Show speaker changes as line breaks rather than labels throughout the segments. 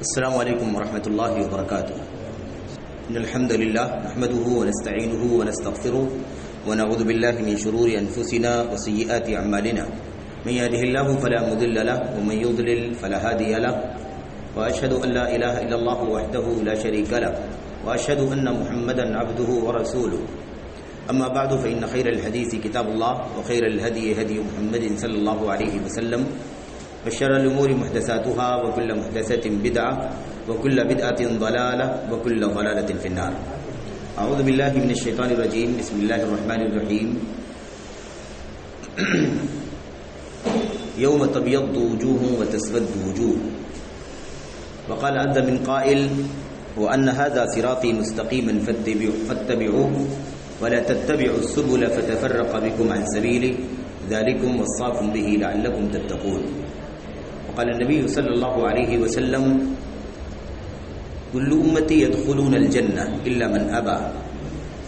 السلام علیکم ورحمۃ اللہ وبرکاتہ. ان الحمد للہ نحمده ونستعینه ونستغفره ونعوذ باللہ من شرور انفسنا وسیئات اعمالنا من يهده الله فلا مضل له ومن يضلل فلا هادي له واشهد ان لا اله الا الله وحده لا شريك له واشهد ان محمدا عبده ورسوله. اما بعد فان خير الحديث كتاب الله وخير الهدي هدي محمد صلى الله عليه وسلم وشر الأمور محدثاتها وكل محدثة بدعة وكل بدعة ضلالة وكل ضلالة في النار. أعوذ بالله من الشيطان الرجيم. بسم الله الرحمن الرحيم. يوم تبيض وجوه وتسود وجوه وقال عز من قائل وأن هذا صراطي مستقيما فاتبعوه ولا تتبعوا السبل فتفرق بكم عن سبيله ذلكم وصاكم به لعلكم تتقون. قال النبي صلى الله عليه وسلم كل أمتي يدخلون الجنة إلا من أبى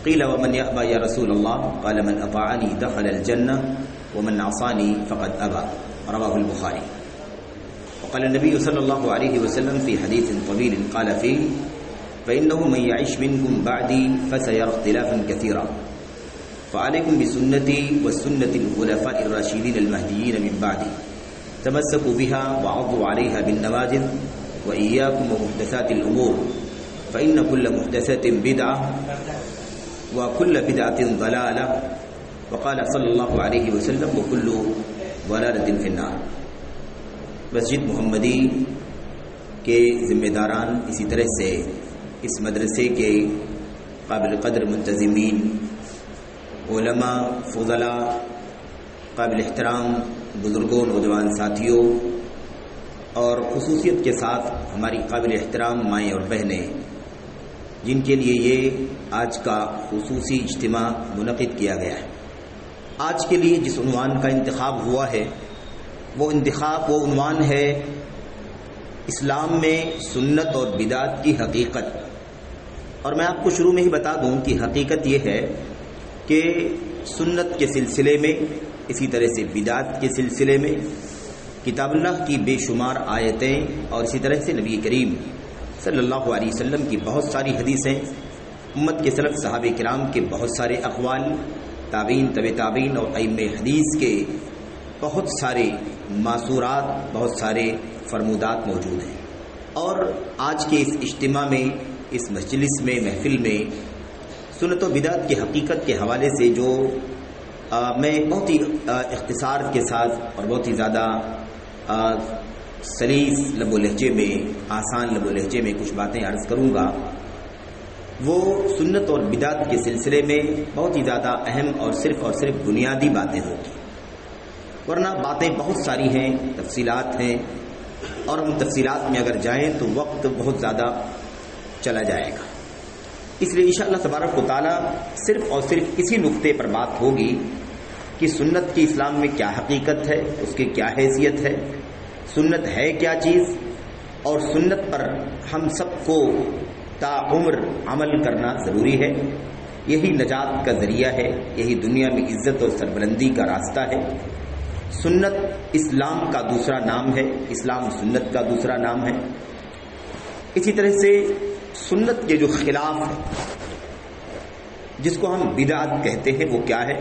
قيل ومن يأبى يا رسول الله قال من أطاعني دخل الجنة ومن عصاني فقد أبى رواه البخاري. وقال النبي صلى الله عليه وسلم في حديث طويل قال فيه فإنه من يعيش منكم بعدي فسيرى اختلافا كثيرا فعليكم بسنتي وسنة الخلفاء الراشدين المهديين من بعدي تمسكوا بها وعضوا عليها بالنواجذ وإياكم ومحدثات الأمور فإن كل محدثة بدعة وكل بدعة ضلالة وقال صلى الله عليه وسلم وكل ضلالة في النار. مسجد محمدی کے ذمہ داران، اسی طرح سے اس مدرسے کے قابل قدر منتظمین، علماء، فضلاء، قابل احترام بزرگوں، نوجوان ساتھیوں اور خصوصیت کے ساتھ ہماری قابل احترام مائیں اور بہنیں، جن کے لیے یہ آج کا خصوصی اجتماع منعقد کیا گیا ہے. آج کے لیے جس عنوان کا انتخاب ہوا ہے وہ عنوان ہے اسلام میں سنت اور بدعت کی حقیقت. اور میں آپ کو شروع میں ہی بتا دوں کہ حقیقت یہ ہے کہ سنت کے سلسلے میں، اسی طرح سے بدعت کے سلسلے میں کتاب اللہ کی بے شمار آیتیں اور اسی طرح سے نبی کریم صلی اللہ علیہ وسلم کی بہت ساری حدیثیں، امت کے سلف صحابہ کرام کے بہت سارے اقوال، تابعین، تبع تابعین اور ائمہ حدیث کے بہت سارے ماثورات، بہت سارے فرمودات موجود ہیں. اور آج کے اس اجتماع میں، اس مجلس میں، محفل میں سنت و بدعت کی حقیقت کے حوالے سے جو میں بہت ہی اختصار کے ساتھ اور بہت ہی زیادہ سلیس لب و لہجے میں، آسان لب و لہجے میں کچھ باتیں عرض کروں گا، وہ سنت اور بدعت کے سلسلے میں بہت ہی زیادہ اہم اور صرف بنیادی باتیں ہوگی. ورنہ باتیں بہت ساری ہیں، تفصیلات ہیں، اور ہم تفصیلات میں اگر جائیں تو وقت بہت زیادہ چلا جائے گا. اس لیے انشاءاللہ تبارک و تعالی صرف اور صرف اسی نقطے پر بات ہوگی کہ سنت کی اسلام میں کیا حقیقت ہے، اس کی کیا حیثیت ہے، سنت ہے کیا چیز، اور سنت پر ہم سب کو تا عمر عمل کرنا ضروری ہے. یہی نجات کا ذریعہ ہے، یہی دنیا میں عزت اور سربلندی کا راستہ ہے. سنت اسلام کا دوسرا نام ہے، اسلام سنت کا دوسرا نام ہے. اسی طرح سے سنت کے جو خلاف ہے، جس کو ہم بدعت کہتے ہیں، وہ کیا ہے،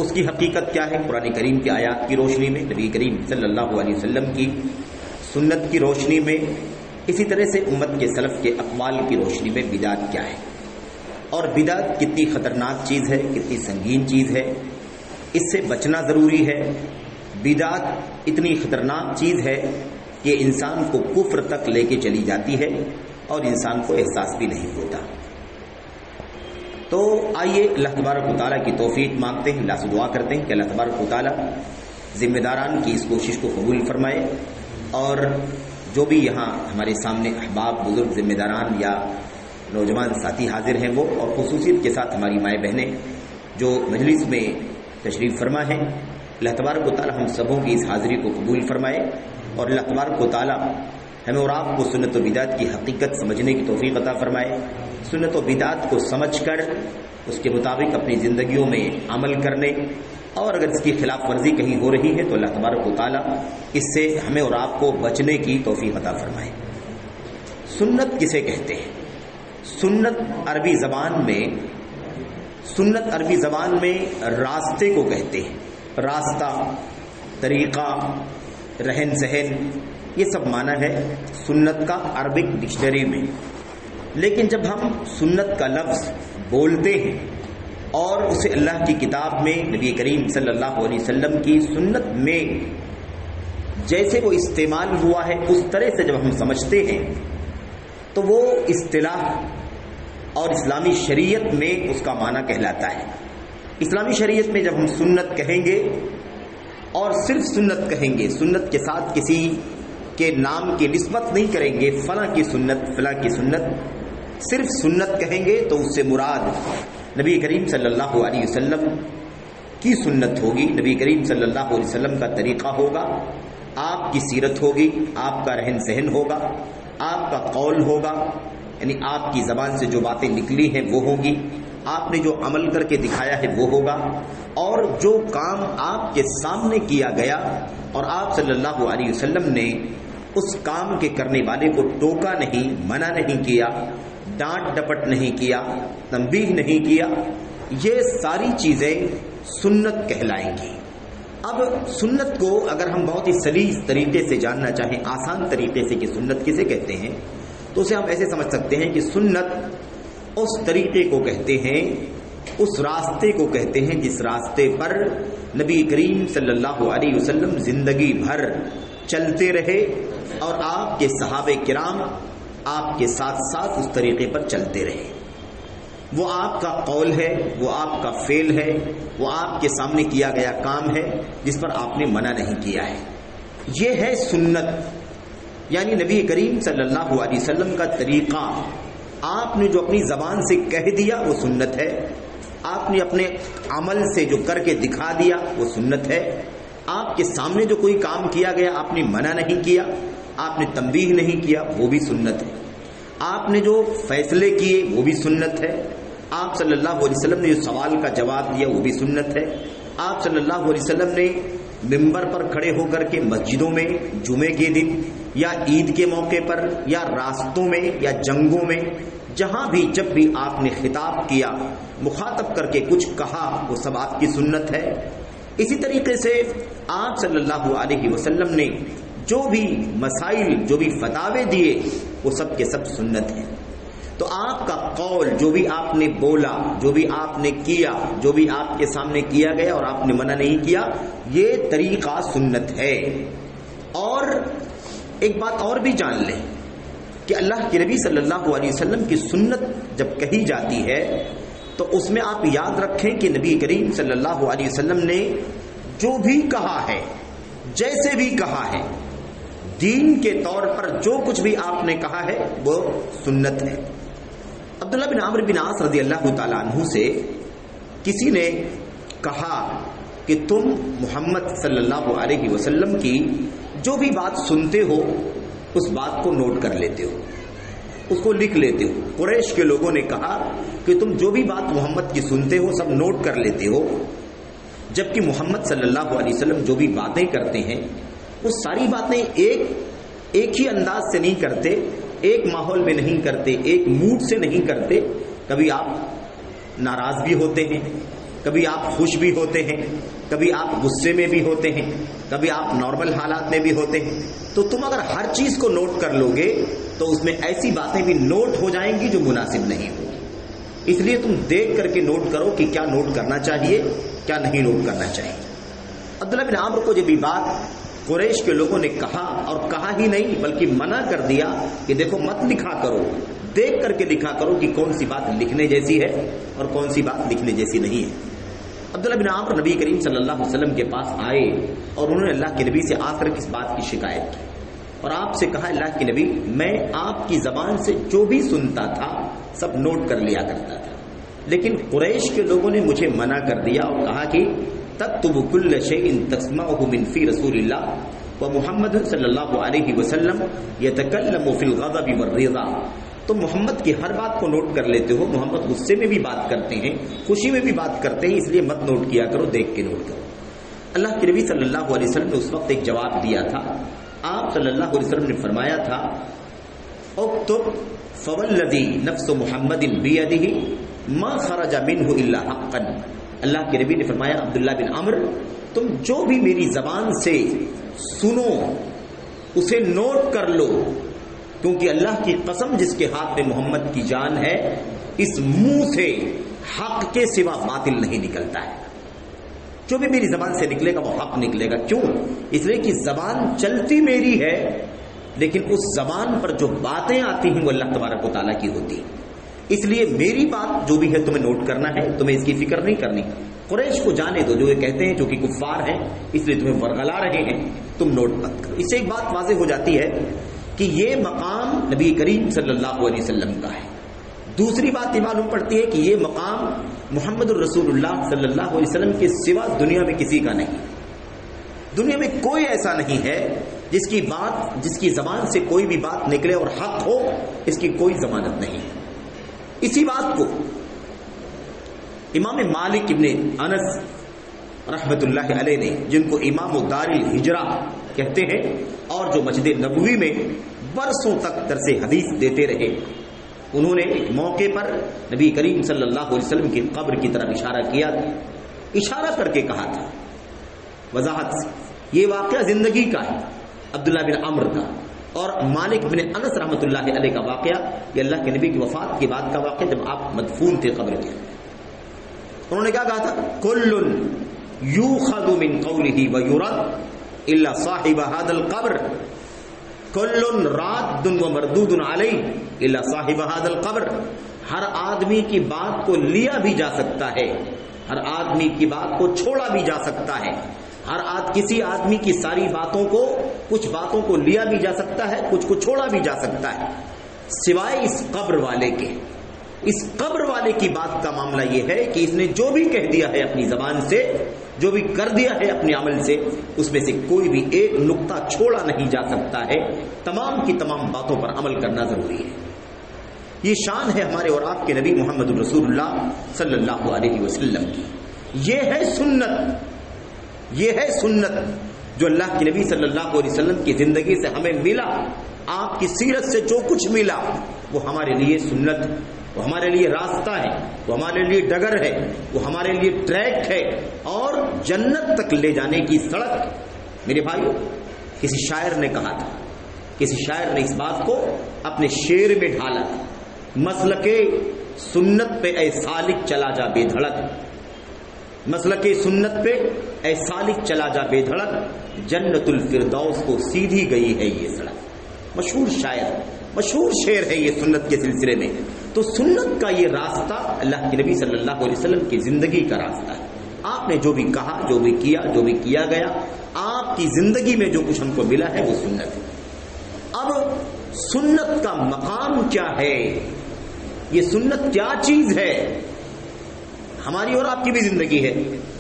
اس کی حقیقت کیا ہے، قرآن کریم کی آیات کی روشنی میں، نبی کریم صلی اللہ علیہ وسلم کی سنت کی روشنی میں، اسی طرح سے امت کے سلف کے اقوال کی روشنی میں بدعت کیا ہے، اور بدعت کتنی خطرناک چیز ہے، کتنی سنگین چیز ہے، اس سے بچنا ضروری ہے. بدعت اتنی خطرناک چیز ہے کہ انسان کو کفر تک لے کے چلی جاتی ہے اور انسان کو احساس بھی نہیں ہوتا. تو آئیے اللہ تبارک و تعالیٰ کی توفیق مانگتے ہیں، اللہ سے دعا کرتے ہیں کہ اللہ تبارک و تعالیٰ ذمہ داران کی اس کوشش کو قبول فرمائے، اور جو بھی یہاں ہمارے سامنے احباب، بزرگ، ذمہ داران یا نوجوان ساتھی حاضر ہیں وہ، اور خصوصیت کے ساتھ ہماری مائیں بہنیں جو مجلس میں تشریف فرما ہیں، اللہ تبارک و تعالیٰ ہم سبوں کی اس حاضری کو قبول فرمائے، اور اللہ تبارک و تعالیٰ ہمیں اور آپ کو سنت و بدعت کی حقیقت سمجھنے کی توفیق عطا فرمائے. سنت و بدعت کو سمجھ کر اس کے مطابق اپنی زندگیوں میں عمل کرنے اور اگر اس کی خلاف ورزی کہیں ہو رہی ہے تو اللہ تبارک و تعالیٰ اس سے ہمیں اور آپ کو بچنے کی توفیق عطا فرمائے۔ سنت کسے کہتے ہیں؟ سنت عربی زبان میں راستے کو کہتے ہیں۔ راستہ، طریقہ، رہن سہن، یہ سب معنی ہے سنت کا عربک ڈکشنری میں۔ لیکن جب ہم سنت کا لفظ بولتے ہیں اور اسے اللہ کی کتاب میں نبی کریم صلی اللہ علیہ وسلم کی سنت میں جیسے وہ استعمال ہوا ہے اس طرح سے جب ہم سمجھتے ہیں تو وہ اصطلاح اور اسلامی شریعت میں اس کا معنی کہلاتا ہے۔ اسلامی شریعت میں جب ہم سنت کہیں گے اور صرف سنت کہیں گے، سنت کے ساتھ کسی کے نام کی نسبت نہیں کریں گے، فلاں کی سنت فلاں کی سنت، صرف سنت کہیں گے تو اس سے مراد نبی کریم صلی اللہ علیہ وسلم کی سنت ہوگی، نبی کریم صلی اللہ علیہ وسلم کا طریقہ ہوگا، آپ کی سیرت ہوگی، آپ کا رہن سہن ہوگا، آپ کا قول ہوگا، یعنی آپ کی زبان سے جو باتیں نکلی ہیں وہ ہوگی، آپ نے جو عمل کر کے دکھایا ہے وہ ہوگا، اور جو کام آپ کے سامنے کیا گیا اور آپ صلی اللہ علیہ وسلم نے اس کام کے کرنے والے کو ٹوکا نہیں، منع نہیں کیا، ڈانٹ ڈپٹ نہیں کیا، تنبیہ نہیں کیا، یہ ساری چیزیں سنت کہلائیں گی۔ اب سنت کو اگر ہم بہت ہی سلیس طریقے سے جاننا چاہیں، آسان طریقے سے کہ سنت کسے کہتے ہیں، تو اسے ہم ایسے سمجھ سکتے ہیں کہ سنت اس طریقے کو کہتے ہیں، اس راستے کو کہتے ہیں جس راستے پر نبی کریم صلی اللہ علیہ وسلم زندگی بھر چلتے رہے اور آپ کے صحابہ کرام آپ کے ساتھ ساتھ اس طریقے پر چلتے رہے۔ وہ آپ کا قول ہے، وہ آپ کا فعل ہے، وہ آپ کے سامنے کیا گیا کام ہے جس پر آپ نے منع نہیں کیا ہے، یہ ہے سنت۔ یعنی نبی کریم صلی اللہ علیہ وسلم کا طریقہ آپ نے جو اپنی زبان سے کہہ دیا وہ سنت ہے، آپ نے اپنے عمل سے جو کر کے دکھا دیا وہ سنت ہے، آپ کے سامنے جو کوئی کام کیا گیا آپ نے منع نہیں کیا، آپ نے تنبیہ نہیں کیا، وہ بھی سنت ہے، آپ نے جو فیصلے کیے وہ بھی سنت ہے، آپ صلی اللہ علیہ وسلم نے جو سوال کا جواب دیا وہ بھی سنت ہے، آپ صلی اللہ علیہ وسلم نے ممبر پر کھڑے ہو کر کے مسجدوں میں جمعے کے دن یا عید کے موقع پر یا راستوں میں یا جنگوں میں جہاں بھی جب بھی آپ نے خطاب کیا، مخاطب کر کے کچھ کہا، وہ سب آپ کی سنت ہے۔ اسی طریقے سے آپ صلی اللہ علیہ وسلم نے جو بھی مسائل، جو بھی فتاوے دیے وہ سب کے سب سنت ہیں۔ تو آپ کا قول، جو بھی آپ نے بولا، جو بھی آپ نے کیا، جو بھی آپ کے سامنے کیا گیا اور آپ نے منع نہیں کیا، یہ طریقہ سنت ہے۔ اور ایک بات اور بھی جان لیں کہ اللہ کے نبی صلی اللہ علیہ وسلم کی سنت جب کہی جاتی ہے تو اس میں آپ یاد رکھیں کہ نبی کریم صلی اللہ علیہ وسلم نے جو بھی کہا ہے، جیسے بھی کہا ہے، دین کے طور پر جو کچھ بھی آپ نے کہا ہے وہ سنت ہے۔ عبداللہ بن عمرو بن عاص رضی اللہ تعالیٰ عنہ سے کسی نے کہا کہ تم محمد صلی اللہ علیہ وسلم کی جو بھی بات سنتے ہو اس بات کو نوٹ کر لیتے ہو، اس کو لکھ لیتے ہو۔ قریش کے لوگوں نے کہا کہ تم جو بھی بات محمد کی سنتے ہو سب نوٹ کر لیتے ہو، جبکہ محمد صلی اللہ علیہ وسلم جو بھی باتیں کرتے ہیں وہ ساری باتیں ایک ہی انداز سے نہیں کرتے، ایک ماحول میں نہیں کرتے، ایک موڈ سے نہیں کرتے۔ کبھی آپ ناراض بھی ہوتے ہیں، کبھی آپ خوش بھی ہوتے ہیں، کبھی آپ غصے میں بھی ہوتے ہیں، کبھی آپ نارمل حالات میں بھی ہوتے ہیں۔ تو تم اگر ہر چیز کو نوٹ کر لو گے تو اس میں ایسی باتیں بھی نوٹ ہو جائیں گی جو مناسب نہیں ہوگی۔ اس لیے تم دیکھ کر کے نوٹ کرو کہ کیا نوٹ کرنا چاہیے، کیا نہیں نوٹ کرنا چاہیے۔ عبداللہ بن عمرو کو جب یہ بات قریش کے لوگوں نے کہا، اور کہا ہی نہیں بلکہ منع کر دیا کہ دیکھو مت لکھا کرو، دیکھ کر کے لکھا کرو کہ کون سی بات لکھنے جیسی ہے اور کون سی بات لکھنے جیسی نہیں ہے۔ عبداللہ بن عمرو نبی کریم صلی اللہ علیہ وسلم کے پاس آئے اور انہوں نے اللہ کے نبی سے آ کر اس بات کی شکایت کی اور آپ سے کہا اللہ کے نبی میں آپ کی زبان سے جو بھی سنتا تھا سب نوٹ کر لیا کرتا تھا، لیکن قریش کے لوگوں نے مجھے منع کر دیا اور کہا کہ تکتب کل شیء تسمعه من فی رسول اللہ و محمد صلی اللہ علیہ وسلم یتکلم فی الغضب والرضا۔ تم محمد کی ہر بات کو نوٹ کر لیتے ہو، محمد غصے میں بھی بات کرتے ہیں، خوشی میں بھی بات کرتے ہیں، اس لیے مت نوٹ کیا کرو، دیکھ کے نوٹ کرو۔ اللہ کے نبی صلی اللہ علیہ وسلم نے اس وقت ایک جواب دیا تھا. آپ صلی اللہ علیہ وسلم نے فرمایا تھا اکتب فوالذی نفس محمد بیدہ ما خرج منہ الا حقا. اللہ کے نبی نے فرمایا عبداللہ بن عمرو تم جو بھی میری زبان سے سنو اسے نوٹ کر لو، کیونکہ اللہ کی قسم جس کے ہاتھ میں محمد کی جان ہے، اس منہ سے حق کے سوا باطل نہیں نکلتا ہے. جو بھی میری زبان سے نکلے گا وہ حق نکلے گا. کیوں؟ اس لیے کہ زبان چلتی میری ہے، لیکن اس زبان پر جو باتیں آتی ہیں وہ اللہ تبارک و تعالیٰ کی ہوتی ہیں. اس لیے میری بات جو بھی ہے تمہیں نوٹ کرنا ہے، تمہیں اس کی فکر نہیں کرنی. قریش کو جانے دو، جو یہ کہتے ہیں جو کہ کفار ہیں اس لیے تمہیں ورغلا رہے ہیں، تم نوٹ مت کرو. اس سے ایک بات واضح ہو جاتی ہے کہ یہ مقام نبی کریم صلی اللہ علیہ وسلم کا ہے. دوسری بات یہ معلوم پڑتی ہے کہ یہ مقام محمد الرسول اللہ صلی اللہ علیہ وسلم کے سوا دنیا میں کسی کا نہیں. دنیا میں کوئی ایسا نہیں ہے جس کی زبان سے کوئی بھی بات نکلے اور حق ہو، اس کی کوئی ضمانت نہیں. اسی بات کو امام مالک ابن انس رحمت اللہ علیہ نے، جن کو امام دار الہجرہ کہتے ہیں اور جو مسجد نبوی میں برسوں تک درس حدیث دیتے رہے، انہوں نے ایک موقع پر نبی کریم صلی اللہ علیہ وسلم کی قبر کی طرف اشارہ کیا، اشارہ کر کے کہا تھا وضاحت سے، یہ واقعہ زندگی کا ہے عبداللہ بن عمرو کا، اور مالک بن انس رحمۃ اللہ علیہ کا واقعہ یہ اللہ کے نبی کی وفات کے بعد کا واقعہ جب آپ مدفون تھے قبر کے. انہوں نے کیا کہا تھا؟ کل یوخذ من قولہ ویرد الا صاحب هذا القبر، کل راد و مردود علیہ الا صاحب هذا القبر. ہر آدمی کی بات کو لیا بھی جا سکتا ہے، ہر آدمی کی بات کو چھوڑا بھی جا سکتا ہے، کسی آدمی کی ساری باتوں کو، کچھ باتوں کو لیا بھی جا سکتا ہے، کچھ کو چھوڑا بھی جا سکتا ہے، سوائے اس قبر والے کے. اس قبر والے کی بات کا معاملہ یہ ہے کہ اس نے جو بھی کہہ دیا ہے اپنی زبان سے، جو بھی کر دیا ہے اپنے عمل سے، اس میں سے کوئی بھی ایک نقطہ چھوڑا نہیں جا سکتا ہے. تمام کی تمام باتوں پر عمل کرنا ضروری ہے. یہ شان ہے ہمارے اور آپ کے نبی محمد الرسول اللہ صلی اللہ علیہ وسلم کی. یہ ہے سنت جو اللہ کے نبی صلی اللہ علیہ وسلم کی زندگی سے ہمیں ملا. آپ کی سیرت سے جو کچھ ملا وہ ہمارے لیے سنت، وہ ہمارے لیے راستہ ہے، وہ ہمارے لیے ڈگر ہے، وہ ہمارے لیے ٹریک ہے اور جنت تک لے جانے کی سڑک. میرے بھائیو، کسی شاعر نے کہا تھا، کسی شاعر نے اس بات کو اپنے شعر میں ڈھالا تھا، مسلک سنت پہ اے سالک چلا جا بے دھڑک، مسلک سنت پہ اے سالک چلا جا بے دھڑک، جنت الفردوس کو سیدھی گئی ہے یہ سڑک. مشہور شاعر، مشہور شعر ہے یہ سنت کے سلسلے میں. تو سنت کا یہ راستہ اللہ کے نبی صلی اللہ علیہ وسلم کی زندگی کا راستہ ہے. آپ نے جو بھی کہا، جو بھی کیا، جو بھی کیا گیا، آپ کی زندگی میں جو کچھ ہم کو ملا ہے وہ سنت ہے. اب سنت کا مقام کیا ہے؟ یہ سنت کیا چیز ہے؟ ہماری اور آپ کی بھی زندگی ہے،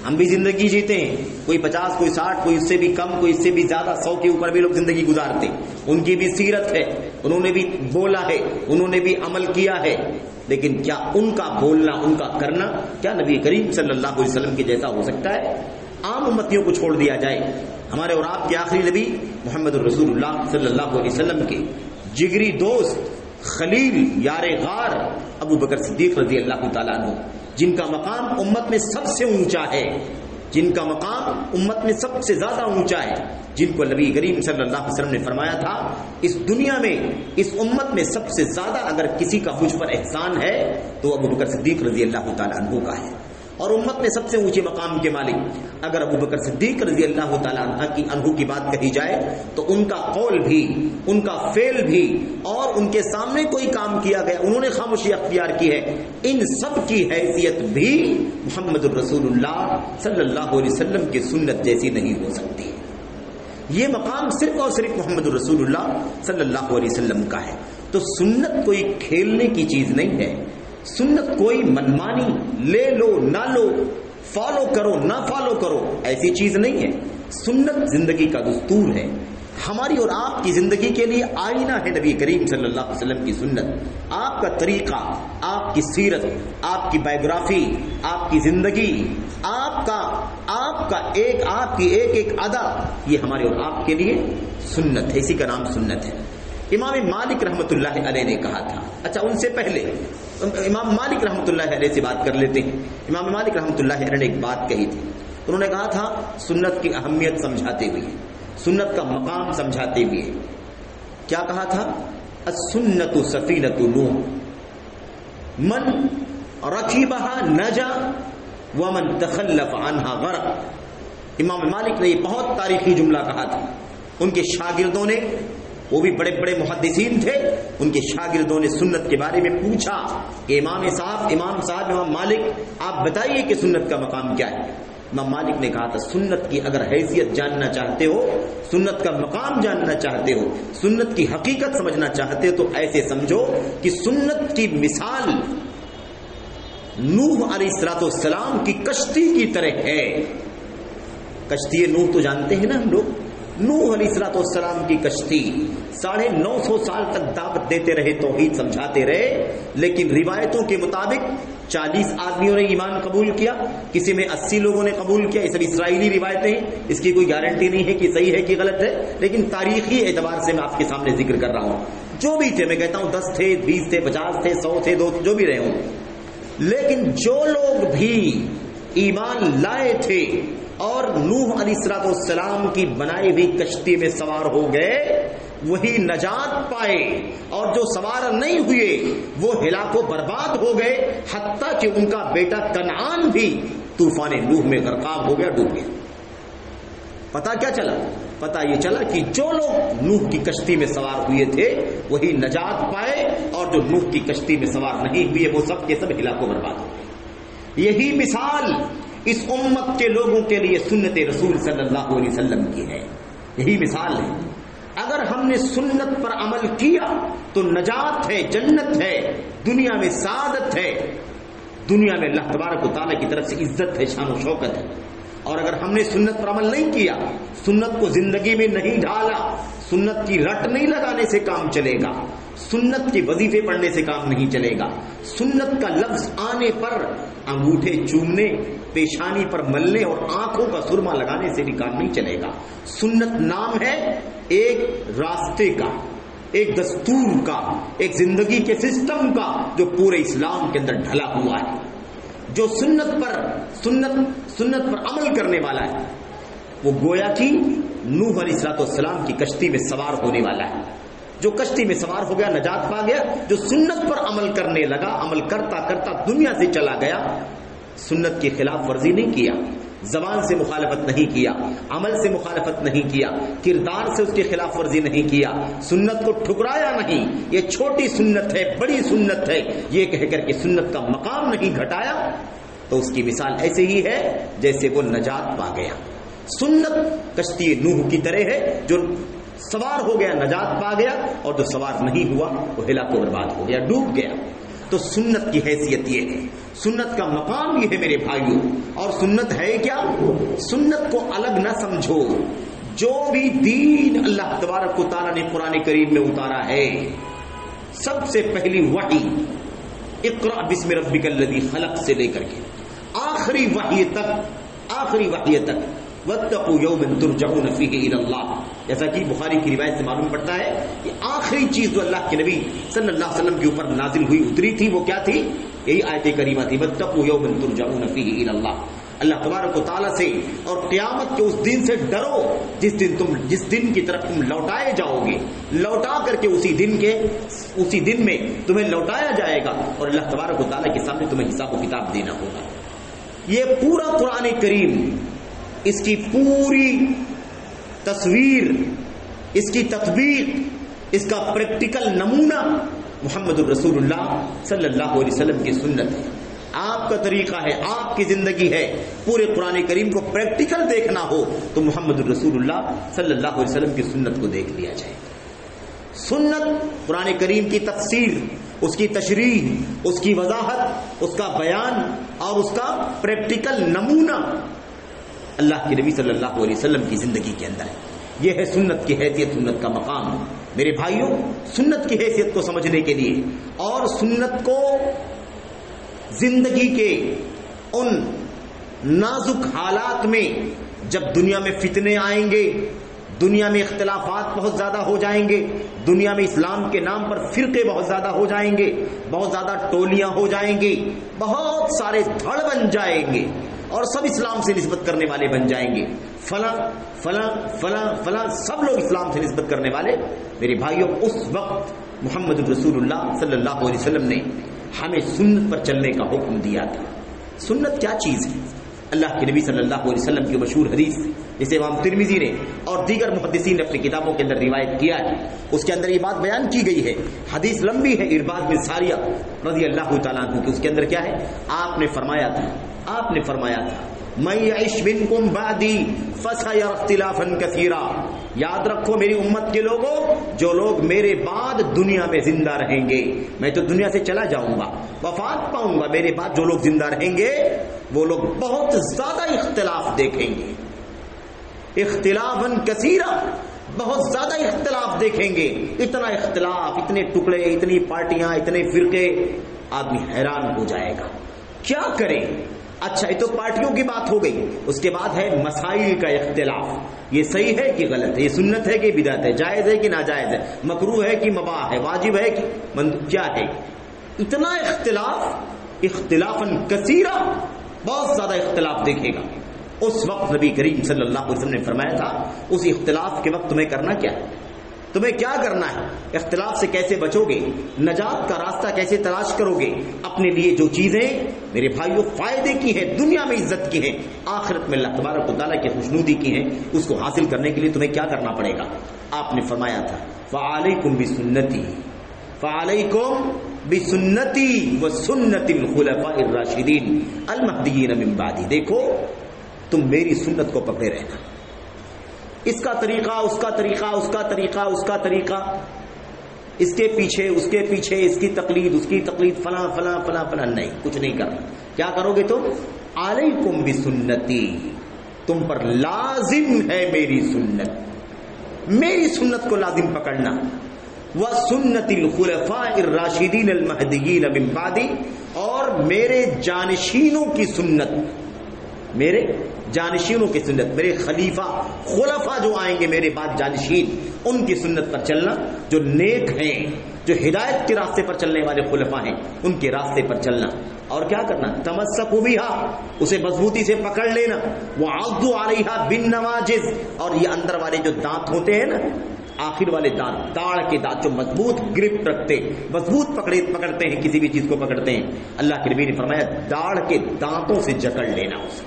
ہم بھی زندگی جیتے ہیں، کوئی 50، کوئی 60، کوئی اس سے بھی کم، کوئی اس سے بھی زیادہ، 100 کے اوپر بھی لوگ زندگی گزارتے. ان کی بھی سیرت ہے، انہوں نے بھی بولا ہے، انہوں نے بھی عمل کیا ہے. لیکن کیا ان کا بولنا، ان کا کرنا کیا نبی کریم صلی اللہ علیہ وسلم کے جیسا ہو سکتا ہے؟ عام امتیوں کو چھوڑ دیا جائے، ہمارے اور آپ کے آخری نبی محمد الرسول اللہ صلی اللہ علیہ وسلم کے جگری دوست، خلیل، یار غار ابو بکر صدیق رضی اللہ تعالیٰ عنہ، جن کا مقام امت میں سب سے اونچا ہے، جن کا مقام امت میں سب سے زیادہ اونچا ہے، جن کو نبی کریم صلی اللہ علیہ وسلم نے فرمایا تھا اس دنیا میں، اس امت میں سب سے زیادہ اگر کسی کا مجھ پر احسان ہے تو ابو بکر صدیق رضی اللہ تعالیٰ عنہ کا ہے. اور امت میں سب سے اونچے مقام کے مالک اگر ابو بکر صدیق رضی اللہ تعالیٰ عنہ کی بات کہی جائے تو ان کا قول بھی، ان کا فعل بھی، اور ان کے سامنے کوئی کام کیا گیا انہوں نے خاموشی اختیار کی ہے، ان سب کی حیثیت بھی محمد الرسول اللہ صلی اللہ علیہ وسلم کی سنت جیسی نہیں ہو سکتی. یہ مقام صرف اور صرف محمد الرسول اللہ صلی اللہ علیہ وسلم کا ہے. تو سنت کوئی کھیلنے کی چیز نہیں ہے، سنت کوئی منمانی لے لو نہ لو، فالو کرو نہ فالو کرو، ایسی چیز نہیں ہے. سنت زندگی کا دستور ہے. ہماری اور آپ کی زندگی کے لیے آئینہ ہے نبی کریم صلی اللہ علیہ وسلم کی سنت. آپ کا طریقہ، آپ کی سیرت، آپ کی بایوگرافی، آپ کی زندگی، آپ کی ایک ادا، یہ ہمارے اور آپ کے لیے سنت ہے. اسی کا نام سنت ہے. امام مالک رحمۃ اللہ علیہ نے کہا تھا. اچھا، ان سے پہلے امام مالک رحمۃ اللہ علیہ سے بات کر لیتے ہیں. امام مالک رحمۃ اللہ علیہ نے ایک بات کہی تھی. انہوں نے کہا تھا سنت کی اہمیت سمجھاتے ہوئے، سنت کا مقام سمجھاتے ہوئے کیا کہا تھا؟ السنت سفینۃ نوح من رکبها نجا ومن تخلف عنها غرق. امام مالک نے یہ بہت تاریخی جملہ کہا تھا. ان کے شاگردوں نے، وہ بھی بڑے بڑے محدثین تھے، ان کے شاگردوں نے سنت کے بارے میں پوچھا کہ امام مالک آپ بتائیے کہ سنت کا مقام کیا ہے. امام مالک نے کہا تھا سنت کی اگر حیثیت جاننا چاہتے ہو، سنت کا مقام جاننا چاہتے ہو، سنت کی حقیقت سمجھنا چاہتے ہو، تو ایسے سمجھو کہ سنت کی مثال نوح علیہ السلام کی کشتی کی طرح ہے. کشتی نوح تو جانتے ہیں نا ہم لوگ. نوح علیہ السلام کی کشتی 950 سال تک دعوت دیتے رہے، توحید سمجھاتے رہے، لیکن روایتوں کے مطابق 40 آدمیوں نے ایمان قبول کیا، کسی میں 80 لوگوں نے قبول کیا. یہ سب اسرائیلی روایتیں ہیں، اس کی کوئی گارنٹی نہیں ہے کہ صحیح ہے کہ غلط ہے، لیکن تاریخی اعتبار سے میں آپ کے سامنے ذکر کر رہا ہوں. جو بھی تھے، میں کہتا ہوں 10 تھے، 20 تھے، 50 تھے، 100 تھے، 2 جو بھی رہے ہوں، لیکن جو لوگ بھی ایمان لائے تھے اور نوح علیہ السلام کی بنائی ہوئی کشتی میں سوار ہو گئے، وہی نجات پائے، اور جو سوار نہیں ہوئے وہ ہلاک و برباد ہو گئے، حتیٰ کہ ان کا بیٹا کنعان بھی طوفان نوح میں غرقاب ہو گیا، ڈوب گیا. پتہ کیا چلا؟ پتہ یہ چلا کہ جو لوگ نوح کی کشتی میں سوار ہوئے تھے وہی نجات پائے، اور جو نوح کی کشتی میں سوار نہیں ہوئے وہ سب کے سب ہلاک و برباد ہو گئے. یہی مثال اس امت کے لوگوں کے لیے سنت رسول صلی اللہ علیہ وسلم کی ہے. یہی مثال ہے. اگر ہم نے سنت پر عمل کیا تو نجات ہے، جنت ہے، دنیا میں سعادت ہے، دنیا میں اللہ تبارک و تعالیٰ کی طرف سے عزت ہے، شان و شوکت ہے. اور اگر ہم نے سنت پر عمل نہیں کیا، سنت کو زندگی میں نہیں ڈالا، سنت کی رٹ نہیں لگانے سے کام چلے گا، سنت کے وظیفے پڑھنے سے کام نہیں چلے گا، سنت کا لفظ آنے پر انگوٹھے چومنے، پیشانی پر ملنے اور آنکھوں کا سرما لگانے سے بھی کام نہیں چلے گا. سنت نام ہے ایک راستے کا، ایک دستور کا، ایک زندگی کے سسٹم کا جو پورے اسلام کے اندر ڈھلا ہوا ہے. جو سنت پر عمل کرنے والا ہے وہ گویا کہ نوح علیہ السلام کی کشتی میں سوار ہونے والا ہے. جو کشتی میں سوار ہو گیا نجات پا گیا. جو سنت پر عمل کرنے لگا، عمل کرتا کرتا دنیا سے چلا گیا، سنت کی خلاف ورزی نہیں کیا، زبان سے مخالفت نہیں کیا، عمل سے مخالفت نہیں کیا، کردار سے اس کی خلاف ورزی نہیں کیا، سنت کو ٹھکرایا نہیں، یہ چھوٹی سنت ہے، بڑی سنت ہے یہ کہہ کر کے سنت کا مقام نہیں گھٹایا، تو اس کی مثال ایسے ہی ہے جیسے وہ نجات پا گیا. سنت کشتی نوح کی طرح ہے، جو سوار ہو گیا نجات پا گیا، اور جو سوار نہیں ہوا وہ ہلاک و برباد ہو گیا، ڈوب گیا. تو سنت کی حیثیت یہ ہے، سنت کا مقام یہ ہے میرے بھائیوں. اور سنت ہے کیا؟ سنت کو الگ نہ سمجھو. جو بھی دین اللہ تبارک و تعالیٰ نے قرآن کریم میں اتارا ہے، سب سے پہلی وحی اقرأ بسم ربک الذی خلق سے لے کر کے آخری وحی تک واتقوا یوما ترجعون فیہ الی اللہ، جیسا کہ بخاری کی روایت سے معلوم پڑتا ہے کہ آخری چیز جو اللہ کے نبی صلی اللہ علیہ وسلم کے اوپر نازل ہوئی، اتری تھی، وہ کیا تھی؟ یہی آیت کریمہ تھی، واتقوا یوما ترجعون فیہ الی اللہ. اللہ تبارک و تعالیٰ سے اور قیامت کے اس دن سے ڈرو جس دن کی طرف تم لوٹائے جاؤ گے، لوٹا کر کے اسی دن میں تمہیں لوٹایا جائے گا، اور اللہ تبارک و تعالیٰ کے سامنے تمہیں حساب و کتاب دینا ہوگا. یہ پورا قرآن کریم، اس کی پوری تصویر، اس کی تطبیق، اس کا پریکٹیکل نمونہ محمد الرسول اللہ صلی اللہ علیہ وسلم کی سنت ہے. آپ کا طریقہ ہے، آپ کی زندگی ہے. پورے قرآن کریم کو پریکٹیکل دیکھنا ہو تو محمد الرسول اللہ صلی اللہ علیہ وسلم کی سنت کو دیکھ لیا جائے. سنت قرآن کریم کی تفسیر، اس کی تشریح، اس کی وضاحت، اس کا بیان اور اس کا پریکٹیکل نمونہ اللہ کے نبی صلی اللہ علیہ وسلم کی زندگی کے اندر ہے. یہ ہے سنت کی حیثیت، سنت کا مقام. میرے بھائیوں، سنت کی حیثیت کو سمجھنے کے لیے اور سنت کو زندگی کے ان نازک حالات میں جب دنیا میں فتنے آئیں گے، دنیا میں اختلافات بہت زیادہ ہو جائیں گے، دنیا میں اسلام کے نام پر فرقے بہت زیادہ ہو جائیں گے، بہت زیادہ ٹولیاں ہو جائیں گی، بہت سارے دھڑ بن جائیں گے اور سب اسلام سے نسبت کرنے والے بن جائیں گے، فلاں فلاں فلاں فلاں سب لوگ اسلام سے نسبت کرنے والے. میرے بھائیوں، اس وقت محمد رسول اللہ صلی اللہ علیہ وسلم نے ہمیں سنت پر چلنے کا حکم دیا تھا. سنت کیا چیز ہے؟ اللہ کے نبی صلی اللہ علیہ وسلم کی مشہور حدیث جسے امام ترمذی نے اور دیگر محدثین نے اپنی کتابوں کے اندر روایت کیا ہے، اس کے اندر یہ بات بیان کی گئی ہے. حدیث لمبی ہے، ارباد بن ساریہ رضی اللہ تعالیٰ عنہ کی. اس کے اندر کیا ہے؟ آپ نے فرمایا تھا من یعش منکم بعدی فسیری اختلافا کثیرا. یاد رکھو میری امت کے لوگوں، جو لوگ میرے بعد دنیا میں زندہ رہیں گے، میں تو دنیا سے چلا جاؤں گا، وفات پاؤں گا، میرے بعد جو لوگ زندہ رہیں گے وہ لوگ بہت زیادہ اختلاف دیکھیں گے. اختلافا کثیرا، بہت زیادہ اختلاف دیکھیں گے. اتنا اختلاف، اتنے ٹکڑے، اتنی پارٹیاں، اتنے فرقے، آدمی حیران ہو جائے گا کیا کرے. اچھا، یہ تو پارٹیوں کی بات ہو گئی. اس کے بعد ہے مسائل کا اختلاف. یہ صحیح ہے کہ غلط ہے، یہ سنت ہے کہ بدعت ہے، جائز ہے کہ ناجائز ہے، مکروہ ہے کہ مباح ہے، واجب ہے کہ کیا ہے. اتنا اختلافا کثیرا، بہت زیادہ اختلاف دیکھے گا. اس وقت نبی کریم صلی اللہ علیہ وسلم نے فرمایا تھا اس اختلاف کے وقت تمہیں کرنا کیا ہے، تمہیں کیا کرنا ہے، اختلاف سے کیسے بچو گے، نجات کا راستہ کیسے تلاش کرو گے. اپنے لیے جو چیزیں میرے بھائیوں فائدے کی ہیں، دنیا میں عزت کی ہیں، آخرت میں اللہ تبارک و تعالیٰ کی خوشنودی کی ہیں، اس کو حاصل کرنے کے لیے تمہیں کیا کرنا پڑے گا. آپ نے فرمایا تھا فعلیکم بسنتی، فعلیکم بسنتی وسنت الخلفاء الراشدین المہدیین من بعدی. دیکھو تم میری سنت کو پکڑے رہنا. اس کا طریقہ، اس کا طریقہ، اس کا طریقہ، اس کا طریقہ، اس کے پیچھے، اس کے پیچھے، اس کی تقلید، اس کی تقلید، فلاں فلاں فلاں فلاں، نہیں، کچھ نہیں کرنا. کیا کرو گے تم؟ علیکم بسنتی، تم پر لازم ہے میری سنت، میری سنت کو لازم پکڑنا. وسنت الخلفاء الراشدین المہدیین من بعدی، اور میرے جانشینوں کی سنت، میرے جانشینوں کی سنت، میرے خلفاء جو آئیں گے میرے بعد جانشین، ان کی سنت پر چلنا. جو نیک ہیں، جو ہدایت کے راستے پر چلنے والے خلفاء ہیں، ان کے راستے پر چلنا. اور کیا کرنا؟ تمسکوا بہا، اسے مضبوطی سے پکڑ لینا. وعضوا علیہا بالنواجذ، اور یہ اندر والے جو دانت ہوتے ہیں نا، آخر والے دانت، داڑھ کے دانت جو مضبوط گرپ رکھتے، مضبوط پکڑتے ہیں، کسی بھی چیز کو پکڑتے ہیں. اللہ کے نبی نے فرمایا داڑھ کے دانتوں سے جکڑ لینا اسے.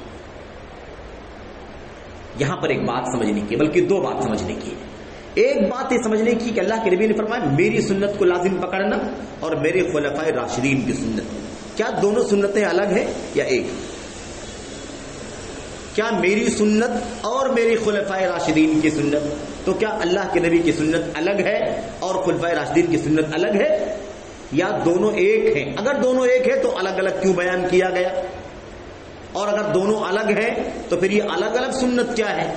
یہاں پر ایک بات سمجھنے کی، بلکہ دو بات سمجھنے کی. ایک بات یہ سمجھنے کی کہ اللہ کے نبی نے فرمایا میری سنت کو لازم پکڑنا اور میرے خلفاء راشدین کی سنت. کیا دونوں سنتیں الگ ہیں یا ایک؟ کیا میری سنت اور میری خلفاء راشدین کی سنت، تو کیا اللہ کے نبی کی سنت الگ ہے اور خلفاء راشدین کی سنت الگ ہے، یا دونوں ایک ہیں؟ اگر دونوں ایک ہے تو الگ الگ کیوں بیان کیا گیا؟ اور اگر دونوں الگ ہیں تو پھر یہ الگ الگ سنت کیا ہے؟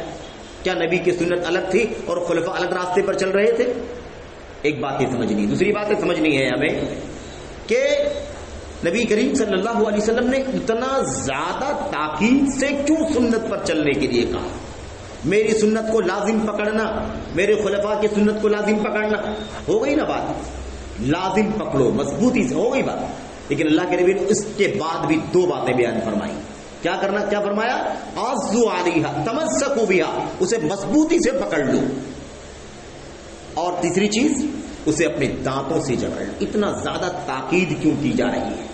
کیا نبی کی سنت الگ تھی اور خلفاء الگ راستے پر چل رہے تھے؟ ایک بات یہ سمجھنی. دوسری بات یہ سمجھنی ہے ہمیں کہ نبی کریم صلی اللہ علیہ وسلم نے اتنا زیادہ تاکید سے کیوں سنت پر چلنے کے لیے کہا. میری سنت کو لازم پکڑنا، میرے خلفاء کی سنت کو لازم پکڑنا. ہو گئی نا بات؟ لازم پکڑو، مضبوطی سے، ہو گئی بات. لیکن اللہ کے نبی نے اس کے بعد بھی دو باتیں بیان فرمائی. کیا کرنا؟ کیا فرمایا؟ عضوا علیہا، تمسکوا بہا، اسے مضبوطی سے پکڑ لو. اور تیسری چیز، اسے اپنے دانتوں سے جکڑ لو. اتنا زیادہ تاکید کیوں کی جا رہی ہے؟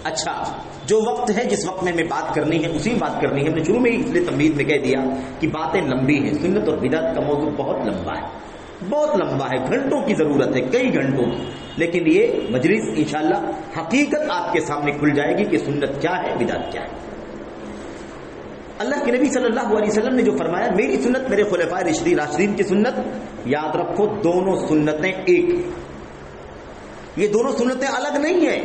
اچھا، جو وقت ہے، جس وقت میں ہمیں بات کرنی ہے اسی میں بات کرنی ہے. ہم نے شروع میں اس لیے تمہید میں کہہ دیا کہ باتیں لمبی ہیں. سنت اور بدعت کا موضوع بہت لمبا ہے، بہت لمبا ہے، گھنٹوں کی ضرورت ہے، کئی گھنٹوں کی. لیکن یہ مجلس انشاءاللہ حقیقت آپ کے سامنے کھل جائے گی کہ سنت کیا ہے، بدعت کیا ہے. اللہ کے نبی صلی اللہ علیہ وسلم نے جو فرمایا میری سنت، میرے خلفاء راشدین کی سنت، یاد رکھو دونوں سنتیں ایک، یہ دونوں سنتیں الگ نہیں ہیں.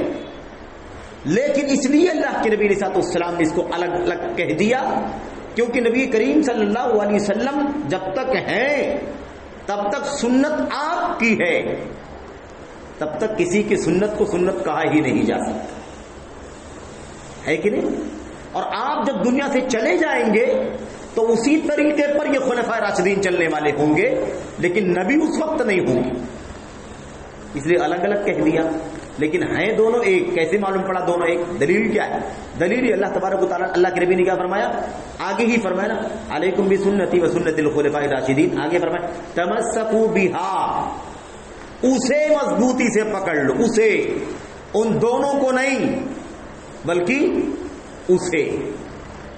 لیکن اس لیے اللہ کے نبی علیہ السلام نے اس کو الگ الگ کہہ دیا کیونکہ نبی کریم صلی اللہ علیہ وسلم جب تک ہیں تب تک سنت آپ کی ہے، تب تک کسی کی سنت کو سنت کہا ہی نہیں جا سکتا، ہے کہ نہیں؟ اور آپ جب دنیا سے چلے جائیں گے تو اسی طریقے پر یہ خلفائے راشدین چلنے والے ہوں گے، لیکن نبی اس وقت نہیں ہوں گے، اس لیے الگ الگ کہہ دیا، لیکن ہیں دونوں ایک۔ کیسے معلوم پڑا دونوں ایک؟ دلیل کیا ہے؟ دلیل اللہ تبارک و تعالیٰ، اللہ کے نبی نے کیا فرمایا؟ آگے ہی فرمایا نا، علیکم بسنتی و سنت الخلفاء الراشدین، آگے فرمایا تمسکوا بہا، اسے مضبوطی سے پکڑ لو، اسے، ان دونوں کو نہیں بلکہ اسے۔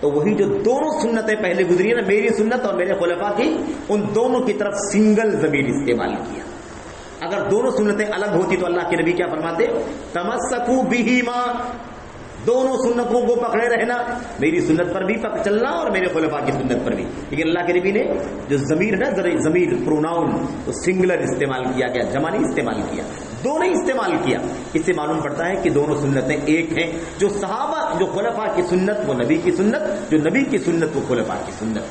تو وہی جو دونوں سنتیں پہلے گزری ہیں نا، میری سنت اور میرے خلفاء کی، ان دونوں کی طرف سنگل ضمیر استعمال کیا۔ اگر دونوں سنتیں الگ ہوتی تو اللہ کے نبی کیا فرماتے؟ تمسکوا بہما، دونوں سنتوں کو پکڑے رہنا، میری سنت پر بھی چلنا اور میرے خلفاء کی سنت پر بھی۔ لیکن اللہ کے نبی نے جو ضمیر نا، ضمیر پروناؤن، تو سنگولر استعمال کیا گیا، جمع نہیں استعمال کیا، دونوں استعمال کیا۔ اس سے معلوم پڑتا ہے کہ دونوں سنتیں ایک ہیں، جو صحابہ، جو خلفاء کی سنت وہ نبی کی سنت، جو نبی کی سنت وہ خلفاء کی سنت۔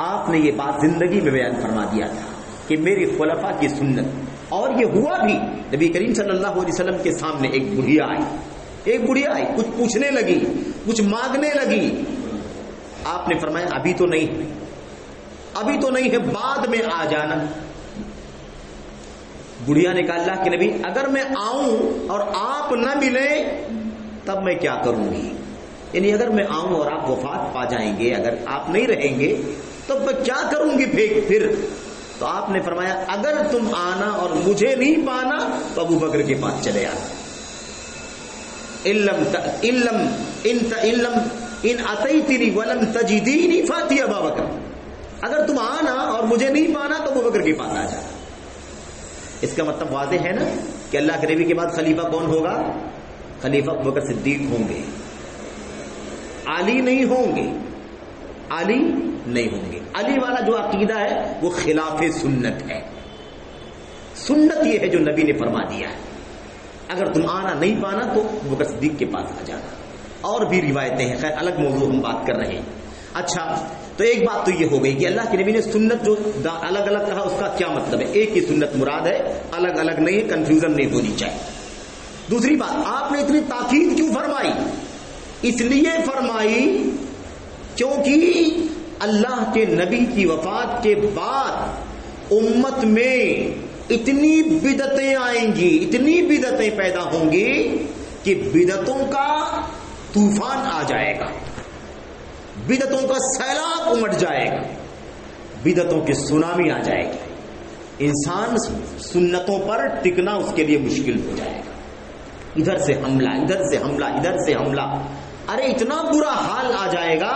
آپ نے یہ بات زندگی میں بیان فرما دیا تھا کہ میری خلفاء کی سنت، اور یہ ہوا بھی۔ نبی کریم صلی اللہ علیہ وسلم کے سامنے ایک بڑھیا آئی، کچھ پوچھنے لگی، کچھ مانگنے لگی۔ آپ نے فرمایا ابھی تو نہیں ہے، بعد میں آ جانا۔ بڑھیا نے کہا اللہ کے نبی اگر میں آؤں اور آپ نہ ملیں تب میں کیا کروں گی؟ یعنی اگر میں آؤں اور آپ وفات پا جائیں گے، اگر آپ نہیں رہیں گے تو میں کیا کروں گی پھر؟ تو آپ نے فرمایا اگر تم آنا اور مجھے نہیں پانا تو ابو بکر کے پاس چلے آنا۔ ان اتیتنی ولم تجدینی فاتی ابا بکر، اگر تم آنا اور مجھے نہیں پانا تو ابو بکر کے پاس آ جانا۔ اس کا مطلب واضح ہے نا کہ اللہ کے نبی کے بعد خلیفہ کون ہوگا؟ خلیفہ ابو بکر صدیق ہوں گے، علی نہیں ہوں گے، علی نہیں ہوں گے۔ علی والا جو عقیدہ ہے وہ خلاف سنت ہے۔ سنت یہ ہے جو نبی نے فرما دیا ہے، اگر تم آنا نہیں پانا تو ابو بکر صدیق کے پاس آ جانا۔ اور بھی روایتیں ہیں، خیر الگ موضوع ہم بات کر رہے ہیں۔ اچھا، تو ایک بات تو یہ ہو گئی کہ اللہ کے نبی نے سنت جو الگ الگ کہا اس کا کیا مطلب ہے؟ ایک ہی سنت مراد ہے، الگ الگ نہیں ہے، کنفیوژن نہیں ہونی چاہیے۔ دوسری بات، آپ نے اتنی تاکید کیوں فرمائی؟ اس لیے فرمائی کیونکہ اللہ کے نبی کی وفات کے بعد امت میں اتنی بدعتیں آئیں گی، اتنی بدعتیں پیدا ہوں گی کہ بدعتوں کا طوفان آ جائے گا، بدعتوں کا سیلاب امٹ جائے گا، بدعتوں کی سونامی آ جائے گی۔ انسان سنتوں پر ٹکنا اس کے لیے مشکل ہو جائے گا، ادھر سے حملہ، ادھر سے حملہ، ادھر سے حملہ۔ ارے اتنا برا حال آ جائے گا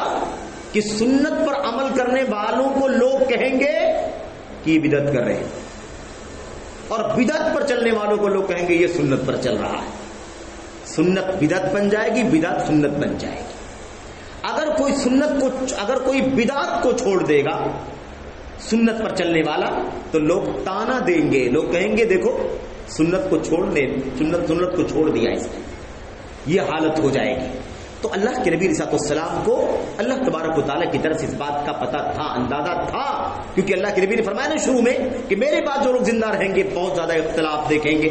کہ سنت پر عمل کرنے والوں کو لوگ کہیں گے کہ یہ بدعت کر رہے ہیں، اور بدعت پر چلنے والوں کو لوگ کہیں گے یہ سنت پر چل رہا ہے۔ سنت بدعت بن جائے گی، بدعت سنت بن جائے گی۔ اگر کوئی بدعت کو چھوڑ دے گا سنت پر چلنے والا تو لوگ تانا دیں گے، لوگ کہیں گے دیکھو سنت کو چھوڑ دیا اس نے، یہ حالت ہو جائے گی۔ تو اللہ کے نبی علیہ السلام کو اللہ تبارک و تعالیٰ کی طرف سے اس بات کا پتہ تھا، اندازہ تھا، کیونکہ اللہ کے نبی نے فرمایا نا شروع میں کہ میرے بعد جو لوگ زندہ رہیں گے بہت زیادہ اختلاف دیکھیں گے۔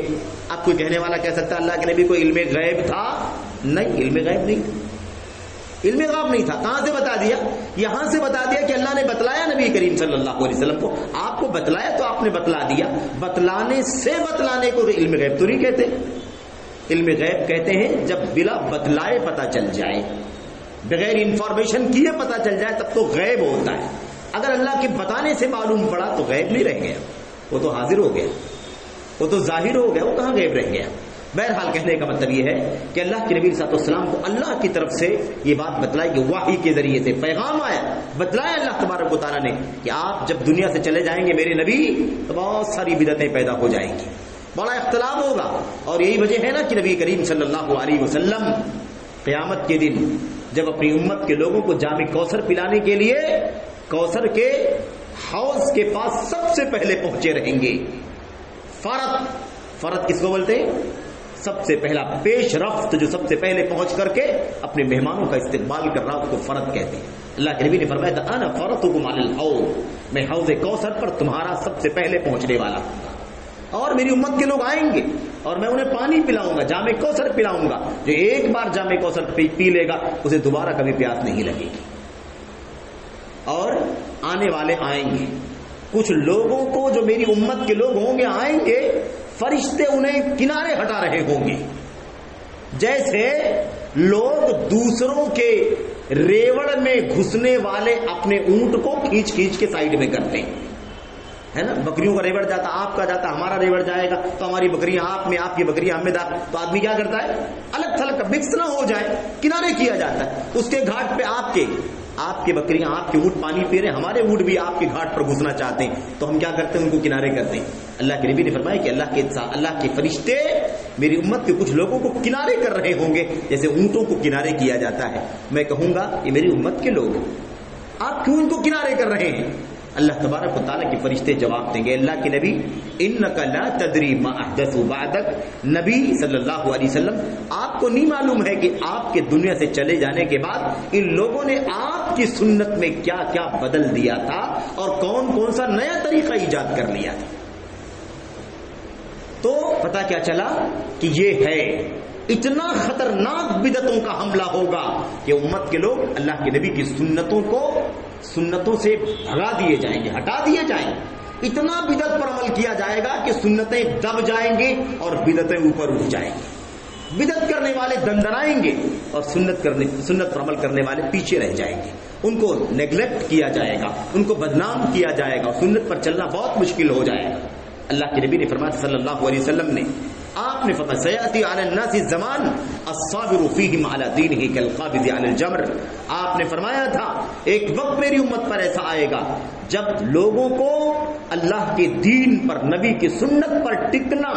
اب کوئی کہنے والا کہہ سکتا ہے اللہ کے نبی کو علم غیب تھا؟ نہیں، علم غیب نہیں تھا، علم غیب نہیں تھا۔ کہاں سے بتا دیا؟ یہاں سے بتا دیا کہ اللہ نے بتلایا نبی کریم صلی اللہ علیہ وسلم کو، آپ کو بتلایا تو آپ نے بتلا دیا۔ بتلانے سے بتلانے کو علم غیب تو نہیں کہتے، علم غیب کہتے ہیں جب بلا بتلائے پتہ چل جائے، بغیر انفارمیشن کیے پتہ چل جائے تب تو غیب ہوتا ہے۔ اگر اللہ کے بتانے سے معلوم پڑا تو غیب نہیں رہ گیا، وہ تو حاضر ہو گیا، وہ تو ظاہر ہو گیا، وہ کہاں غیب رہ گیا۔ بہرحال کہنے کا مطلب یہ ہے کہ اللہ کے نبی صلی اللہ علیہ وسلم کو اللہ کی طرف سے یہ بات بتلائی کہ وحی کے ذریعے سے پیغام آیا، بتلایا اللہ تبارک و تعالیٰ نے کہ آپ جب دنیا سے چلے جائیں گے میرے نبی تو بہت ساری بدعتیں پیدا ہو جائیں گی، بڑا اختلاف ہوگا۔ اور یہی وجہ ہے نا کہ نبی کریم صلی اللہ علیہ وسلم قیامت کے دن جب اپنی امت کے لوگوں کو جام کوثر پلانے کے لیے کوثر کے حوض کے پاس سب سے پہلے پہنچے رہیں گے۔ فرد کس کو بولتے ہیں؟ سب سے پہلا پیش رفت جو سب سے پہلے پہنچ کر کے اپنے مہمانوں کا استقبال کر رہا اس کو فرد کہتے ہیں. اللہ کے نبی نے فرمایا تھا انا فرطکم علی الحوض, میں حوض کوثر پر تمہارا سب سے پہلے پہنچنے والا ہوں, اور میری امت کے لوگ آئیں گے اور میں انہیں پانی پلاؤں گا, جام کوثر پلاؤں گا. جو ایک بار جام کوثر پی لے گا اسے دوبارہ کبھی پیاس نہیں لگے گی. اور آنے والے آئیں گے, کچھ لوگوں کو جو میری امت کے لوگ ہوں گے آئیں گے, فرشتے انہیں کنارے ہٹا رہے ہوں گے, جیسے لوگ دوسروں کے ریوڑ میں گھسنے والے اپنے اونٹ کو کھینچ کھینچ کے سائڈ میں کرتے ہیں, ہے نا. بکریوں کا ریوڑ جاتا, آپ کا جاتا, ہمارا ریوڑ جائے گا تو ہماری بکریاں آپ میں, آپ کی بکریاں ہم میں, تو آدمی کیا کرتا ہے, الگ تھلگ مکس نہ ہو جائے, کنارے کیا جاتا ہے. اس کے گھاٹ پہ آپ کے بکریاں, آپ کے اونٹ پانی پی رہے ہیں, ہمارے اونٹ بھی آپ کے گھاٹ پر گھسنا چاہتے ہیں, تو ہم کیا کرتے ہیں, ان کو کنارے کرتے ہیں. اللہ کے نبی نے فرمایا کہ اللہ کے فرشتے میری امت کے کچھ لوگوں کو کنارے کر رہے ہوں گے جیسے اونٹوں کو کنارے کیا جاتا ہے. میں کہوں گا یہ میری امت کے لوگ, آپ کیوں ان کو کنارے کر رہے ہیں؟ اللہ تبارک و تعالیٰ کے فرشتے جواب دیں گے, اللہ کے نبی انک لا تدری ما احدثوا بعدک, نبی صلی اللہ علیہ وسلم آپ کو نہیں معلوم ہے کہ آپ کے دنیا سے چلے جانے کے بعد ان لوگوں نے آپ کی سنت میں کیا کیا بدل دیا تھا اور کون کون سا نیا طریقہ ایجاد کر لیا تھا. تو پتہ کیا چلا کہ یہ ہے اتنا خطرناک بدعتوں کا حملہ ہوگا کہ امت کے لوگ اللہ کے نبی کی سنتوں سے بھگا دیے جائیں گے, ہٹا دیے جائیں گے. اتنا بدعت پر عمل کیا جائے گا کہ سنتیں دب جائیں گے اور بدعتیں اوپر اٹھ جائیں گے. بدعت کرنے والے دندنائیں گے اور سنت پر عمل کرنے والے پیچھے رہ جائیں گے. ان کو نیگلیکٹ کیا جائے گا, ان کو بدنام کیا جائے گا, سنت پر چلنا بہت مشکل ہو جائے گا. اللہ کے نبی نے فرمایا صلی اللہ علیہ وسلم نے, آپ نے فرمایا سیاتی علی الناس الزمان الصابر فیہم علی دینہ کالقابض علی الجمر. آپ نے فرمایا تھا ایک وقت میری امت پر ایسا آئے گا جب لوگوں کو اللہ کے دین پر, نبی کی سنت پر ٹکنا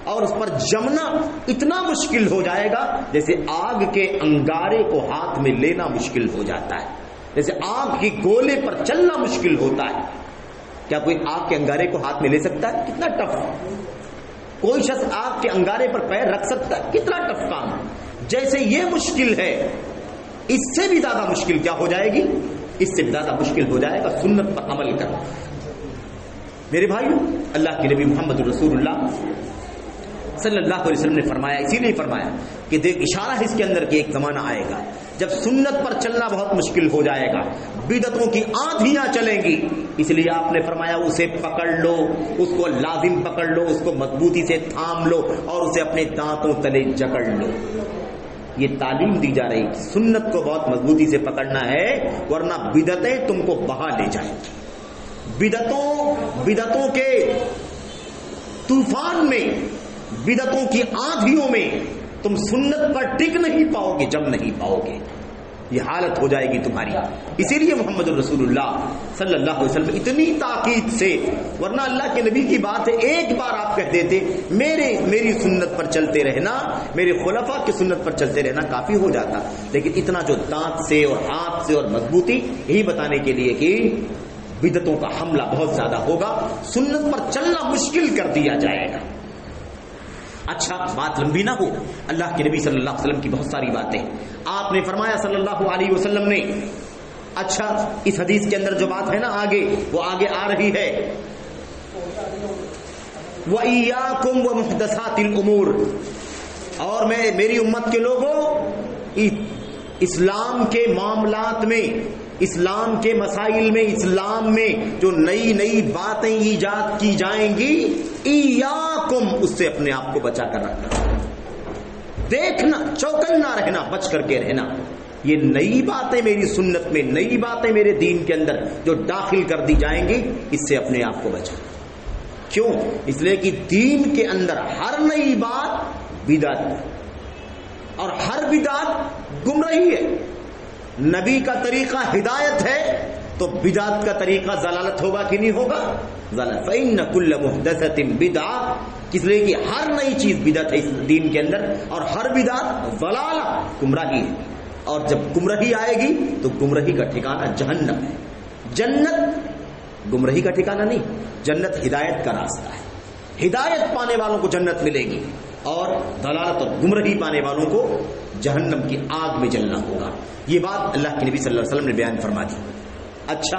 اور اس پر جمنا اتنا مشکل ہو جائے گا جیسے آگ کے انگارے کو ہاتھ میں لینا مشکل ہو جاتا ہے, جیسے آگ کے گولے پر چلنا مشکل ہوتا ہے. کیا کوئی آگ کے انگارے کو ہاتھ میں لے سکتا ہے؟ کتنا ٹف. کوئی شخص آگ کے انگارے پر پیر رکھ سکتا ہے؟ کتنا ٹف کام. جیسے یہ مشکل ہے اس سے بھی زیادہ مشکل کیا ہو جائے گی, اس سے بھی زیادہ مشکل ہو جائے گا سنت پر عمل کرنا. میرے بھائیو, اللہ کے نبی محمد رسول اللہ صلی اللہ علیہ وسلم نے فرمایا, اسی لیے فرمایا کہ دیکھ اشارہ ہے اس کے اندر کہ ایک زمانہ آئے گا جب سنت پر چلنا بہت مشکل ہو جائے گا, بدعتوں کی آندھیاں چلیں گی. اس لیے آپ نے فرمایا اسے پکڑ لو, اس کو لازم پکڑ لو, اس کو مضبوطی سے تھام لو اور اسے اپنے دانتوں تلے جکڑ لو. یہ تعلیم دی جا رہی ہے سنت کو بہت مضبوطی سے پکڑنا ہے ورنہ بدعتیں تم کو بہا لے جائیں. بدعتوں کے طوفان میں, بدعتوں کی آندھیوں میں تم سنت پر ٹک نہیں پاؤ گے, جم نہیں پاؤ گے. یہ حالت ہو جائے گی تمہاری. اسی لیے محمد رسول اللہ صلی اللہ علیہ وسلم اتنی تاکید سے, ورنہ اللہ کے نبی کی بات ہے ایک بار آپ کہہ دیتے میری سنت پر چلتے رہنا, میرے خلفاء کی سنت پر چلتے رہنا کافی ہو جاتا. لیکن اتنا جو دانت سے اور ہاتھ سے اور مضبوطی, یہی بتانے کے لیے کہ بدعتوں کا حملہ بہت زیادہ ہوگا, سنت پر چلنا مشکل کر دیا جائے گا. اچھا بات لمبی نہ ہو, اللہ کے نبی صلی اللہ علیہ وسلم کی بہت ساری باتیں آپ نے فرمایا صلی اللہ علیہ وسلم نے. اچھا اس حدیث کے اندر جو بات ہے نا آگے, وہ آگے آ رہی ہے, وَإِيَّاكُمْ وَمُحْدَثَاتِ الْأُمُورِ, اور میں میری امت کے لوگوں اسلام کے معاملات میں, اسلام کے مسائل میں, اسلام میں جو نئی باتیں ایجاد کی جائیں گی, ایاکم, اس سے اپنے آپ کو بچا کر رکھنا, دیکھنا, چوکنا رہنا, بچ کر کے رہنا. یہ نئی باتیں میری سنت میں, نئی باتیں میرے دین کے اندر جو داخل کر دی جائیں گی, اس سے اپنے آپ کو بچانا. کیوں؟ اس لیے کہ دین کے اندر ہر نئی بات بدعت ہے اور ہر بدعت گمراہی ہے. نبی کا طریقہ ہدایت ہے تو بدعت کا طریقہ ضلالت ہوگا کہ نہیں ہوگا؟ ضلالت. فإن كل محدثة بدعة, اس لیے کہ ہر نئی چیز بدعت ہے اس دین کے اندر, اور ہر بدعت ضلالہ, گمراہی ہے. اور جب گمراہی آئے گی تو گمراہی کا ٹھکانہ جہنم ہے. جنت گمراہی کا ٹھکانہ نہیں, جنت ہدایت کا راستہ ہے. ہدایت پانے والوں کو جنت ملے گی. اور دلالت اور گمراہی پانے والوں کو جہنم کی آگ میں جلنا ہوگا. یہ بات اللہ کے نبی صلی اللہ علیہ وسلم نے بیان فرما دی. اچھا،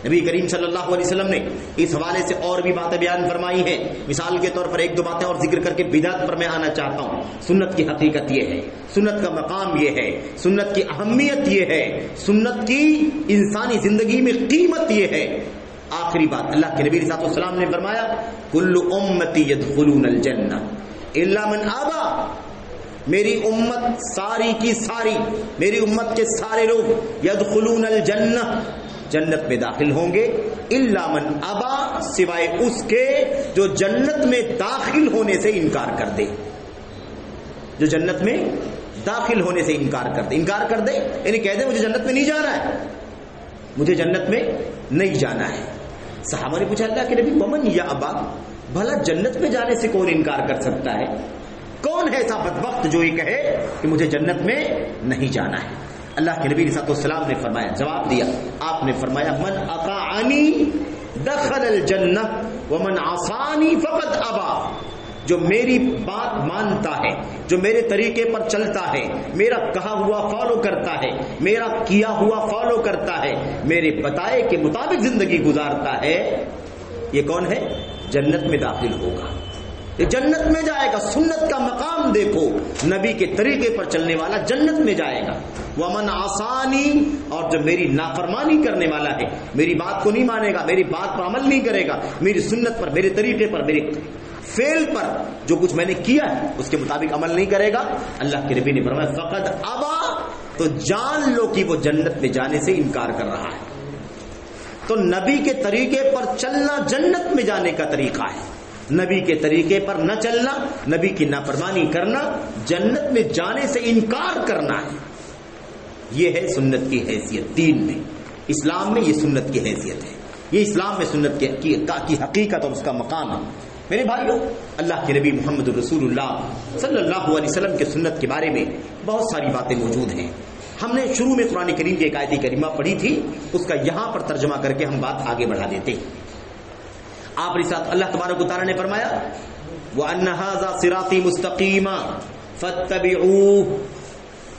نبی کریم صلی اللہ علیہ وسلم نے اس حوالے سے اور بھی باتیں بیان فرمائی ہیں. مثال کے طور پر ایک دو باتیں اور ذکر کر کے بدعت پر میں آنا چاہتا ہوں. سنت کی حقیقت یہ ہے، سنت کا مقام یہ ہے، سنت کی اہمیت یہ ہے، سنت کی انسانی زندگی میں قیمت یہ ہے. آخری بات، اللہ کے نبی صلی اللہ علیہ وسلم نے فرمایا کل امتی یدخلون الجنہ الا من ابا. میری امت ساری کی ساری، میری امت کے سارے لوگ یدخلون الجنہ، جنت میں داخل ہوں گے، الا من ابا، سوائے اس کے جو جنت میں داخل ہونے سے انکار کر دے. جو جنت میں داخل ہونے سے انکار کر دے یعنی کہہ دے مجھے جنت میں نہیں جانا ہے، مجھے جنت میں نہیں جانا ہے. صحابہ نے پوچھا اللہ کے نبی ومن یا ابا، بھلا جنت میں جانے سے کون انکار کر سکتا ہے؟ کون ہے ایسا بدبخت جو یہ کہے کہ مجھے جنت میں نہیں جانا ہے؟ اللہ کے نبی صلی اللہ علیہ وسلم نے فرمایا، جواب دیا، آپ نے فرمایا من اطاعنی دخل الجنہ ومن عصانی فقد ابا. جو میری بات مانتا ہے، جو میرے طریقے پر چلتا ہے، میرا کہا ہوا فالو کرتا ہے، میرا کیا ہوا فالو کرتا ہے، میرے بتائے کے مطابق زندگی گزارتا ہے، یہ کون ہے؟ جنت میں داخل ہوگا، یہ جنت میں جائے گا. سنت کا مقام دیکھو، نبی کے طریقے پر چلنے والا جنت میں جائے گا. ومن عصانی، اور جو میری نافرمانی کرنے والا ہے، میری بات کو نہیں مانے گا، میری بات پر عمل نہیں کرے گا، میری سنت پر، میرے طریقے پر، میرے فعل پر، جو کچھ میں نے کیا ہے اس کے مطابق عمل نہیں کرے گا، اللہ کے نبی نے فرمایا فقد ابا، تو جان لو کہ وہ جنت میں جانے سے انکار کر رہا ہے. تو نبی کے طریقے پر چلنا جنت میں جانے کا طریقہ ہے. نبی کے طریقے پر نہ چلنا، نبی کی نافرمانی کرنا، جنت میں جانے سے انکار کرنا ہے. یہ ہے سنت کی حیثیت. دین میں، اسلام میں یہ سنت کی حیثیت ہے. یہ اسلام میں سنت کی حقیقت اور اس کا مقام ہے. میرے بھائیوں، اللہ کے نبی محمد رسول اللہ صلی اللہ علیہ وسلم کے سنت کے بارے میں بہت ساری باتیں موجود ہیں. ہم نے شروع میں قرآن کریم کی ایک آیت کریمہ پڑھی تھی، اس کا یہاں پر ترجمہ کر کے ہم بات آگے بڑھا دیتے ہیں. آپ کے ساتھ اللہ تبارک و تعالی نے فرمایا وَأَنَّ هَذَا صِرَاطِي مُسْتَقِيمًا فَاتَّبِعُوهُ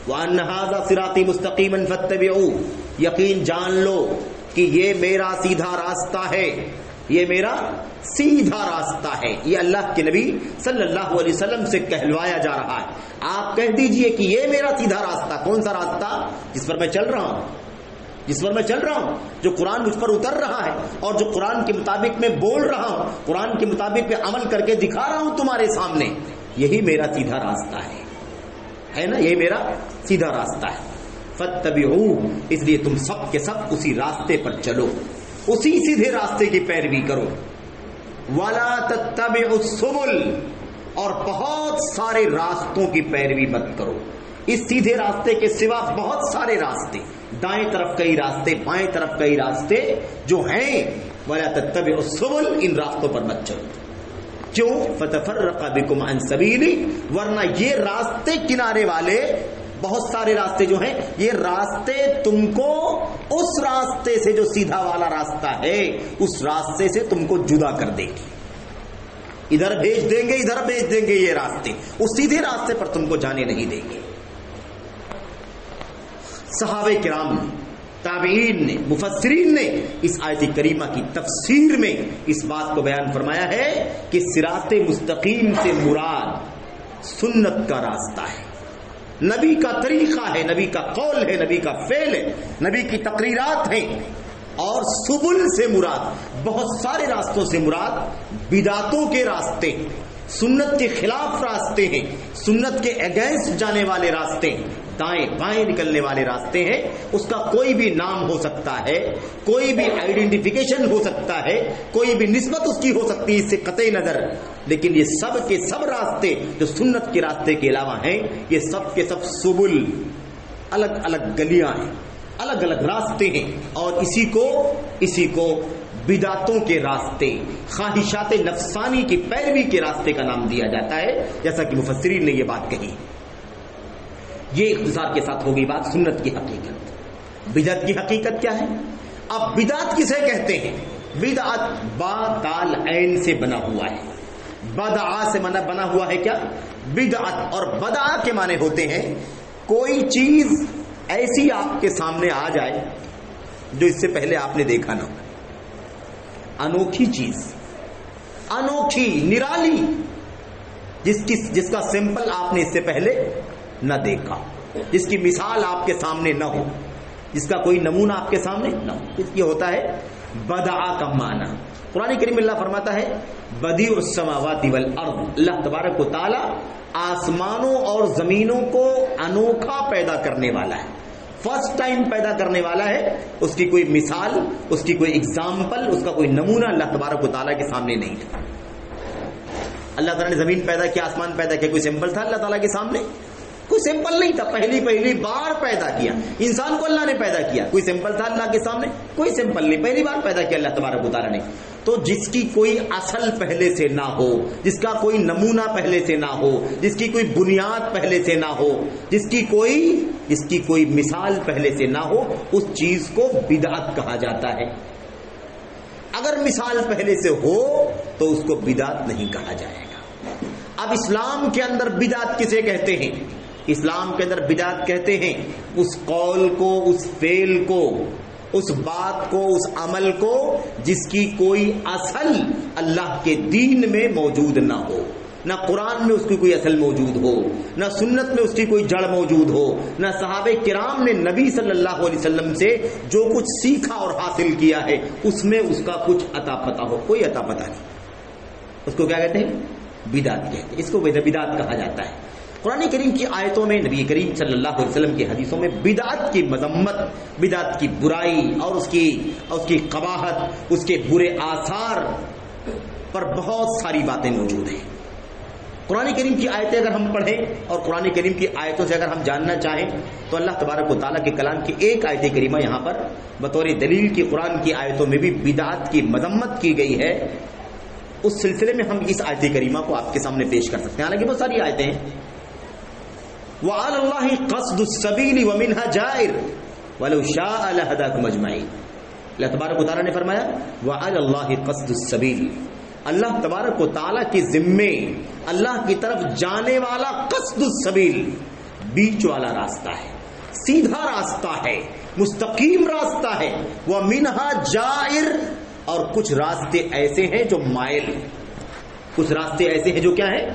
وَأَنَّ هَذَا صِرَاطِي مُسْتَقِيمًا فَاتَّبِعُوهُ. یقین جان لو کہ یہ میرا سیدھا راستہ ہے، یہ میرا سیدھا راستہ ہے. یہ اللہ کے نبی صلی اللہ علیہ وسلم سے کہلوایا جا رہا ہے. آپ کہہ دیجئے کہ یہ میرا سیدھا راستہ. کون سا راستہ؟ جس پر میں چل رہا ہوں، جس پر میں چل رہا ہوں، جو قرآن مجھ پر اتر رہا ہے اور جو قرآن کے مطابق میں بول رہا ہوں، قرآن کے مطابق میں عمل کر کے دکھا رہا ہوں تمہارے سامنے، یہی میرا سیدھا راستہ ہے نا، یہ میرا سیدھا راستہ ہے. فاتبعوہ، اس لیے تم سب کے سب اسی راستے پر چلو، اسی سیدھے راستے کی پیروی کرو. ولا تتبعوا السبل، اور بہت سارے راستوں کی پیروی مت کرو. اس سیدھے راستے کے سوا بہت سارے راستے، دائیں طرف کئی راستے، بائیں طرف کئی راستے جو ہیں، ولا تتبعوا السبل، ان راستوں پر مت چلو. کیوں؟ فتفرق بکم عن سبیلی، ورنہ یہ راستے کنارے والے بہت سارے راستے جو ہیں، یہ راستے تم کو اس راستے سے جو سیدھا والا راستہ ہے، اس راستے سے تم کو جدا کر دے گی. ادھر بھیج دیں گے، ادھر بھیج دیں گے، یہ راستے اس سیدھے راستے پر تم کو جانے نہیں دیں گے. صحابہ کرام، تابعین نے، مفسرین نے اس آیت کریمہ کی تفسیر میں اس بات کو بیان فرمایا ہے کہ صراط مستقیم سے مراد سنت کا راستہ ہے، نبی کا طریقہ ہے، نبی کا قول ہے، نبی کا فعل ہے، نبی کی تقریرات ہیں. اور سبل سے مراد، بہت سارے راستوں سے مراد بدعتوں کے راستے، سنت کے خلاف راستے ہیں، سنت کے اگینسٹ جانے والے راستے، دائیں بائیں نکلنے والے راستے ہیں. اس کا کوئی بھی نام ہو سکتا ہے، کوئی بھی آئیڈینٹیفیکیشن ہو سکتا ہے، کوئی بھی نسبت اس کی ہو سکتی ہے اس سے قطعی نظر، لیکن یہ سب کے سب راستے جو سنت کے راستے کے علاوہ ہیں، یہ سب کے سب سبل، الگ الگ گلیاں ہیں، الگ الگ راستے ہیں. اور اسی کو بدعتوں کے راستے، خواہشات نفسانی کی پیروی کے راستے کا نام دیا جاتا ہے، جیسا کہ مفسرین نے یہ بات کہی. یہ اختصار کے ساتھ ہوگی بات سنت کی حقیقت. بدعت کی حقیقت کیا ہے؟ اب بدعت کسے کہتے ہیں؟ بدعت با دال عین سے بنا ہوا ہے. بدعا سے بنا ہوا ہے کیا؟ بدعت. اور بدعا کے معنی ہوتے ہیں کوئی چیز ایسی آپ کے سامنے آ جائے جو اس سے پہلے آپ نے دیکھا نہ ہو. انوکھی چیز، انوکھی، نرالی، جس کا سیمپل آپ نے اس سے پہلے نہ دیکھا، جس کی مثال آپ کے سامنے نہ ہو، جس کا کوئی نمونہ آپ کے سامنے نہ ہو. یہ ہوتا ہے بدعا کا معنی. قرآن کریم اللہ فرماتا ہے بدیع السماوات والارض. اللہ تبارک و تعالی آسمانوں اور زمینوں کو انوکھا پیدا کرنے والا ہے، فرسٹ ٹائم پیدا کرنے والا ہے. اس کی کوئی مثال، اس کی کوئی اگزامپل، اس کا کوئی نمونہ اللہ تبارک و تعالیٰ کے سامنے نہیں ہے. اللہ تعالیٰ نے زمین پیدا کیا، آسمان پیدا کیا، کوئی سمپل تھا اللہ تعالیٰ کے سامنے؟ کوئی سمپل نہیں تھا. پہلی بار پیدا کیا انسان کو اللہ نے پیدا کیا. کوئی سمپل تھا اللہ کے سامنے؟ کوئی سمپل نہیں. پہلی بار پیدا کیا اللہ تبارک و تعالیٰ نے. تو جس کی کوئی اصل پہلے سے نہ ہو، جس کا کوئی نمونہ پہلے سے نہ ہو، جس کی کوئی بنیاد پہلے سے نہ ہو، جس کی کوئی مثال پہلے سے نہ ہو، اس چیز کو بدعت کہا جاتا ہے. اگر مثال پہلے سے ہو تو اس کو بدعت نہیں کہا جائے گا. اب اسلام کے اندر بدعت کسے کہتے ہیں؟ اسلام کے اندر بدعت کہتے ہیں اس قول کو، اس فعل کو، اس بات کو، اس عمل کو جس کی کوئی اصل اللہ کے دین میں موجود نہ ہو. نہ قرآن میں اس کی کوئی اصل موجود ہو، نہ سنت میں اس کی کوئی جڑ موجود ہو، نہ صحابہ کرام نے نبی صلی اللہ علیہ وسلم سے جو کچھ سیکھا اور حاصل کیا ہے اس میں اس کا کچھ عطا پتہ ہو. کوئی عطا پتہ نہیں. اس کو کیا کہتے ہیں؟ بدعت کہتے ہیں. اس کو بدعت کہا جاتا ہے. قرآن کریم کی آیتوں میں، نبی کریم صلی اللہ علیہ وسلم کی حدیثوں میں بدعت کی مذمت، بدعت کی برائی اور اس کی قباحت، اس کے برے آثار پر بہت ساری باتیں موجود ہیں. قرآن کریم کی آیتیں اگر ہم پڑھیں اور قرآن کریم کی آیتوں سے اگر ہم جاننا چاہیں تو اللہ تبارک و تعالیٰ کے کلام کی ایک آیت کریمہ یہاں پر بطور دلیل کی قرآن کی آیتوں میں بھی بدعت کی مذمت کی گئی ہے. اس سلسلے میں ہم اس آیت کریمہ کو آپ کے سامنے پیش کر سکتے ہیں. حالانکہ بہت ساری آیتیں ہیں. وعلى الله قصد السبيل ومنها جائر ولو شاء لهداكم اجمعين. اللہ تبارک و تعالیٰ نے فرمایا وعلى الله قصد السبيل. اللہ تبارک و تعالیٰ کے ذمے اللہ کی طرف جانے والا قصد السبیل، بیچ والا راستہ ہے، سیدھا راستہ ہے، مستقیم راستہ ہے. ومنها جائر. اور کچھ راستے ایسے ہیں جو مائل ہیں. کچھ راستے ایسے ہیں جو کیا ہیں؟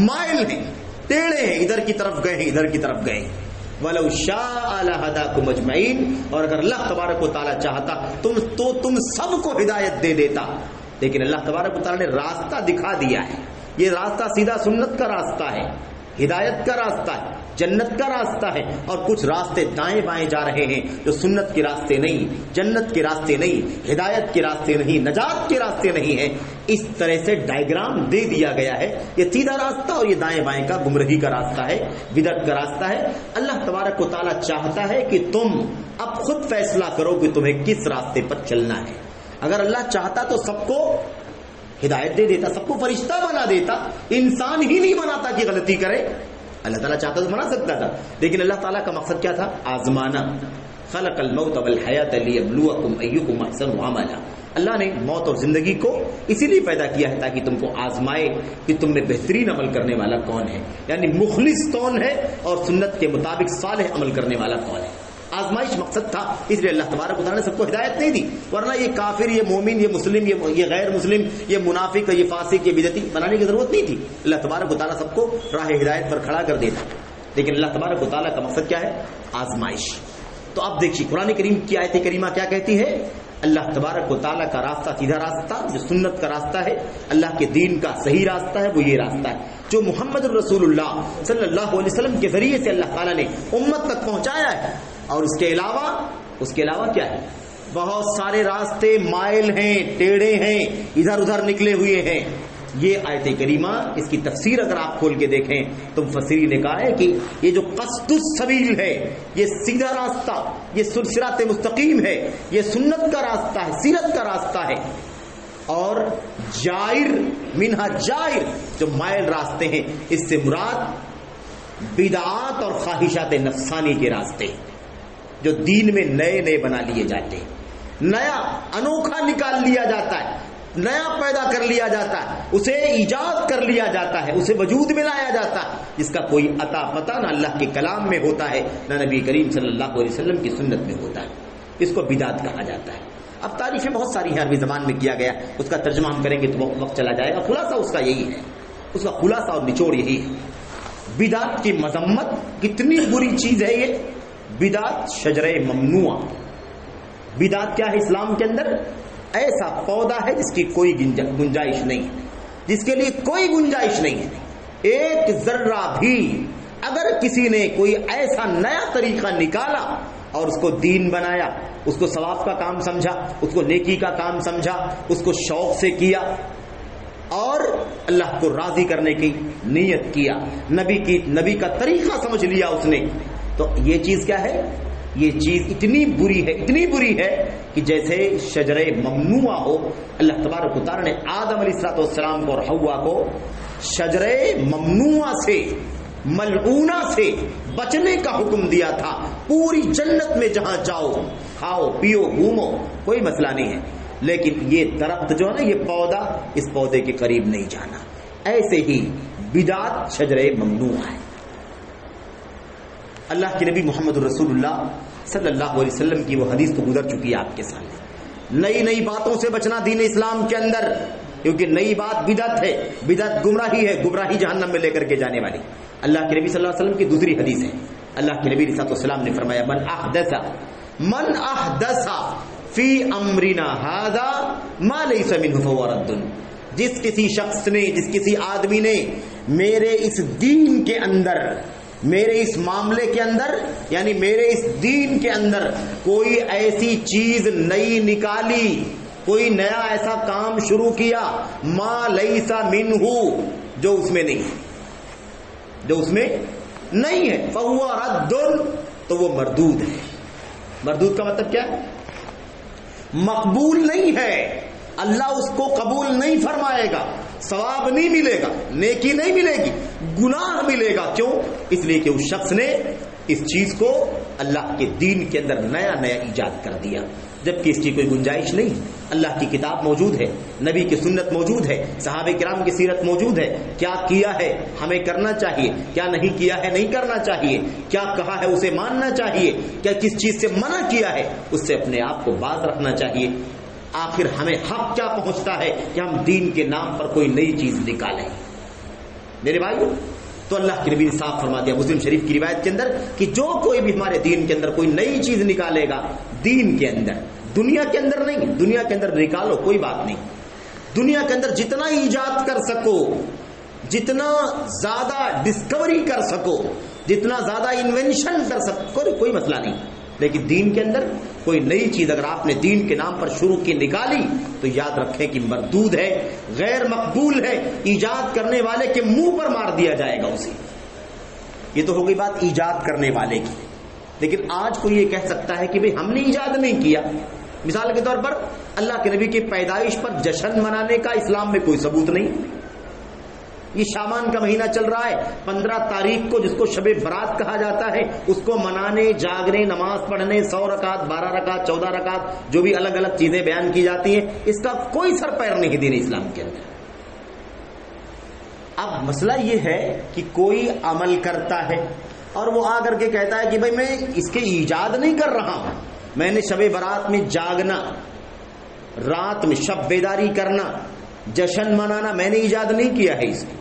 مائل ہیں، ٹیڑے ہیں، ادھر کی طرف گئے ہیں، ادھر کی طرف گئے ہیں. وَلَوْ شَاءَ لَهَدَاكُمْ أَجْمَعِينَ. اور اگر اللہ تبارک و تعالیٰ چاہتا تو تم سب کو ہدایت دے دیتا. لیکن اللہ تبارک و تعالیٰ نے راستہ دکھا دیا ہے. یہ راستہ سیدھا سنت کا راستہ ہے، ہدایت کا راستہ ہے، جنت کا راستہ ہے. اور کچھ راستے دائیں بائیں جا رہے ہیں جو سنت کے راستے نہیں، جنت کے راستے نہیں، ہدایت کے راستے نہیں، نجات کے راستے نہیں ہیں. اس طرح سے ڈائیگرام دے دیا گیا ہے. یہ سیدھا راستہ اور یہ دائیں بائیں کا گمراہی کا راستہ ہے، بدعت کا راستہ ہے. اللہ تبارک و تعالیٰ چاہتا ہے کہ تم اب خود فیصلہ کرو کہ تمہیں کس راستے پر چلنا ہے. اگر اللہ چاہتا تو سب کو ہدایت دے دیتا، سب کو فرشتہ بنا دیتا، انسان ہی نہیں بناتا کہ غلطی کرے. اللہ تعالیٰ چاہتا تو بنا سکتا تھا، لیکن اللہ تعالیٰ کا مقصد کیا تھا؟ آزمانا. خلق الموت والحیات لیبلوکم ایکم احسن عملا. اللہ نے موت اور زندگی کو اسی لیے پیدا کیا ہے تاکہ تم کو آزمائے کہ تم میں بہترین عمل کرنے والا کون ہے، یعنی مخلص کون ہے اور سنت کے مطابق صالح عمل کرنے والا کون ہے. آزمائش مقصد تھا. اس لیے اللہ تبارک و تعالیٰ نے سب کو ہدایت نہیں دی، ورنہ یہ کافر، یہ مومن، یہ مسلم، یہ غیر مسلم، یہ منافق، یہ فاسق، یہ بدعتی بنانے کی ضرورت نہیں تھی. اللہ تبارک و تعالیٰ سب کو راہ ہدایت پر کھڑا کر دیتا. لیکن اللہ تبارک و تعالیٰ کا مقصد کیا ہے؟ آزمائش. تو اب دیکھیے قرآن کریم کی آیت کریمہ کیا کہتی ہے؟ اللہ تبارک و تعالیٰ کا راستہ سیدھا راستہ جو سنت کا راستہ ہے، اللہ کے دین کا صحیح راستہ ہے، وہ یہ راستہ ہے جو محمد الرسول اللہ صلی اللہ علیہ وسلم کے ذریعے سے اللہ تعالیٰ نے امت تک پہنچایا ہے. اور اس کے علاوہ کیا ہے؟ بہت سارے راستے مائل ہیں، ٹیڑھے ہیں، ادھر ادھر نکلے ہوئے ہیں. یہ آیت کریمہ، اس کی تفسیر اگر آپ کھول کے دیکھیں تو مفسرین نے کہا ہے کہ یہ جو قصد السبیل ہے، یہ سیدھا راستہ، یہ صراط مستقیم ہے، یہ سنت کا راستہ ہے، سیرت کا راستہ ہے. اور جائر، منہا جائر، جو مائل راستے ہیں، اس سے مراد بدعات اور خواہشات نفسانی کے راستے جو دین میں نئے نئے بنا لیے جاتے ہیں، نیا انوکھا نکال لیا جاتا ہے. نیا پیدا کر لیا جاتا ہے، اسے ایجاد کر لیا جاتا ہے، اسے وجود میں لایا جاتا ہے، جس کا کوئی عطا پتہ نہ اللہ کے کلام میں ہوتا ہے، نہ نبی کریم صلی اللہ علیہ وسلم کی سنت میں ہوتا ہے، اس کو بدعت کہا جاتا ہے۔ اب تعریفیں بہت ساری ہیں، عربی زبان میں کیا گیا، اس کا ترجمہ ہم کریں گے تو وقت چلا جائے گا، خلاصہ اس کا یہی ہے، اس کا خلاصہ اور نچوڑ یہی ہے۔ بدعت کی مذمت، کتنی بری چیز ہے یہ بدعت، شجرہ ممنوع۔ بدعت کیا ہے اسلام کے اندر؟ ایسا پودا ہے جس کی کوئی گنجائش نہیں ہے، جس کے لیے کوئی گنجائش نہیں ہے، ایک ذرہ بھی۔ اگر کسی نے کوئی ایسا نیا طریقہ نکالا اور اس کو دین بنایا، اس کو ثواب کا کام سمجھا، اس کو نیکی کا کام سمجھا، اس کو شوق سے کیا اور اللہ کو راضی کرنے کی نیت کیا، نبی کا طریقہ سمجھ لیا اس نے، تو یہ چیز کیا ہے؟ یہ چیز اتنی بری ہے کہ جیسے شجرہ ممنوع ہو۔ اللہ تبارک و تعالی نے آدم علیہ السلام کو اور حوا کو شجرہ ممنوع سے، ملعونہ سے بچنے کا حکم دیا تھا۔ پوری جنت میں جہاں جاؤ، کھاؤ پیو گھومو، کوئی مسئلہ نہیں ہے، لیکن یہ درخت جو ہے نا، یہ پودا، اس پودے کے قریب نہیں جانا۔ ایسے ہی بدعت شجرہ ممنوع ہے۔ اللہ کے نبی محمد رسول اللہ صلی اللہ علیہ وسلم کی وہ حدیث تو گزر چکی ہے آپ کے سامنے۔ نئی باتوں سے بچنا دین اسلام کے اندر، کیونکہ نئی بات بدعت ہے، بدعت گمراہی ہے، گمراہی جہنم میں لے کر کے جانے والی۔ اللہ کے نبی صلی اللہ علیہ وسلم کی دوسری حدیث ہے، اللہ کے نبی صلی اللہ علیہ وسلم نے فرمایا من احدث فی امرنا ھذا ما لیس منہ فہو رد۔ جس کسی شخص نے، جس کسی آدمی نے میرے اس دین کے اندر، میرے اس معاملے کے اندر، یعنی میرے اس دین کے اندر کوئی ایسی چیز نئی نکالی، کوئی نیا ایسا کام شروع کیا، ما لیس منہ، جو اس میں نہیں ہے، جو اس میں نہیں ہے، فہو رد، تو وہ مردود ہے۔ مردود کا مطلب کیا ہے؟ مقبول نہیں ہے، اللہ اس کو قبول نہیں فرمائے گا، ثواب نہیں ملے گا، نیکی نہیں ملے گی، گناہ ملے گا۔ کیوں؟ اس لیے کہ اس شخص نے اس چیز کو اللہ کے دین کے اندر نیا ایجاد کر دیا، جبکہ اس کی کوئی گنجائش نہیں۔ اللہ کی کتاب موجود ہے، نبی کی سنت موجود ہے، صحابہ کرام کی سیرت موجود ہے، کیا کیا ہے ہمیں کرنا چاہیے، کیا نہیں کیا ہے نہیں کرنا چاہیے، کیا کہا ہے اسے ماننا چاہیے، کیا کس چیز سے منع کیا ہے اس سے اپنے آپ کو باز رکھنا چاہیے۔ آخر ہمیں حق کیا پہنچتا ہے کہ ہم دین کے نام پر کوئی نئی چیز نکالیں؟ میرے بھائیو، تو اللہ کے نبی نے صاف فرما دیا مسلم شریف کی روایت کے اندر کہ جو کوئی بھی ہمارے دین کے اندر کوئی نئی چیز نکالے گا، دین کے اندر، دنیا کے اندر نہیں، دنیا کے اندر نکالو کوئی بات نہیں، دنیا کے اندر جتنا ایجاد کر سکو، جتنا زیادہ ڈسکوری کر سکو، جتنا زیادہ انوینشن کر سکو، کوئی مسئلہ نہیں، لیکن دین کے اندر کوئی نئی چیز اگر آپ نے دین کے نام پر شروع کی نکالی تو یاد رکھیں کہ مردود ہے، غیر مقبول ہے، ایجاد کرنے والے کے منہ پر مار دیا جائے گا اسے۔ یہ تو ہو گئی بات ایجاد کرنے والے کی، لیکن آج کوئی یہ کہہ سکتا ہے کہ بھئی ہم نے ایجاد نہیں کیا۔ مثال کے طور پر اللہ کے نبی کی پیدائش پر جشن منانے کا اسلام میں کوئی ثبوت نہیں۔ یہ شعبان کا مہینہ چل رہا ہے، 15 تاریخ کو جس کو شب برات کہا جاتا ہے، اس کو منانے، جاگنے، نماز پڑھنے، 100 رکعت، 12 رکعت، 14 رکعت، جو بھی الگ الگ چیزیں بیان کی جاتی ہیں، اس کا کوئی سر پیر نہیں دین اسلام کے اندر۔ اب مسئلہ یہ ہے کہ کوئی عمل کرتا ہے اور وہ آ کر کے کہتا ہے کہ بھائی میں اس کے ایجاد نہیں کر رہا ہوں، میں نے شب برات میں جاگنا، رات میں شب بیداری کرنا، جشن منانا میں نے ایجاد نہیں کیا ہے، اس کی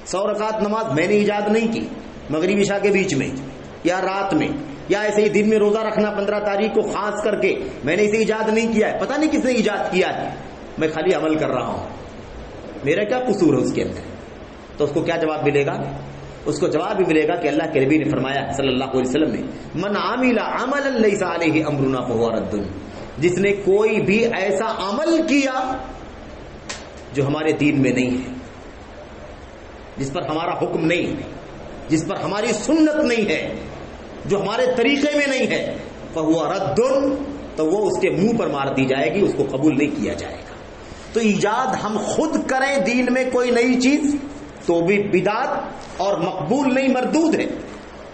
100 رکعت نماز میں نے ایجاد نہیں کی مغرب عشاء کے بیچ میں یا رات میں، یا ایسے ہی دن میں روزہ رکھنا 15 تاریخ کو خاص کر کے میں نے اسے ایجاد نہیں کیا ہے، پتہ نہیں کس نے ایجاد کیا ہے، میں خالی عمل کر رہا ہوں، میرا کیا قصور ہے اس کے اندر؟ تو اس کو کیا جواب ملے گا؟ اس کو جواب بھی ملے گا کہ اللہ کے نبی نے فرمایا صلی اللہ علیہ وسلم نے، من عمل عملا لیس علیہ امرنا فہو رد، جس نے کوئی بھی ایسا عمل کیا جو ہمارے دین میں نہیں ہے، جس پر ہمارا حکم نہیں ہے، جس پر ہماری سنت نہیں ہے، جو ہمارے طریقے میں نہیں ہے، فہو رد، تو وہ اس کے منہ پر مار دی جائے گی، اس کو قبول نہیں کیا جائے گا۔ تو ایجاد ہم خود کریں دین میں کوئی نئی چیز تو بھی بدعت اور مقبول نہیں، مردود ہے،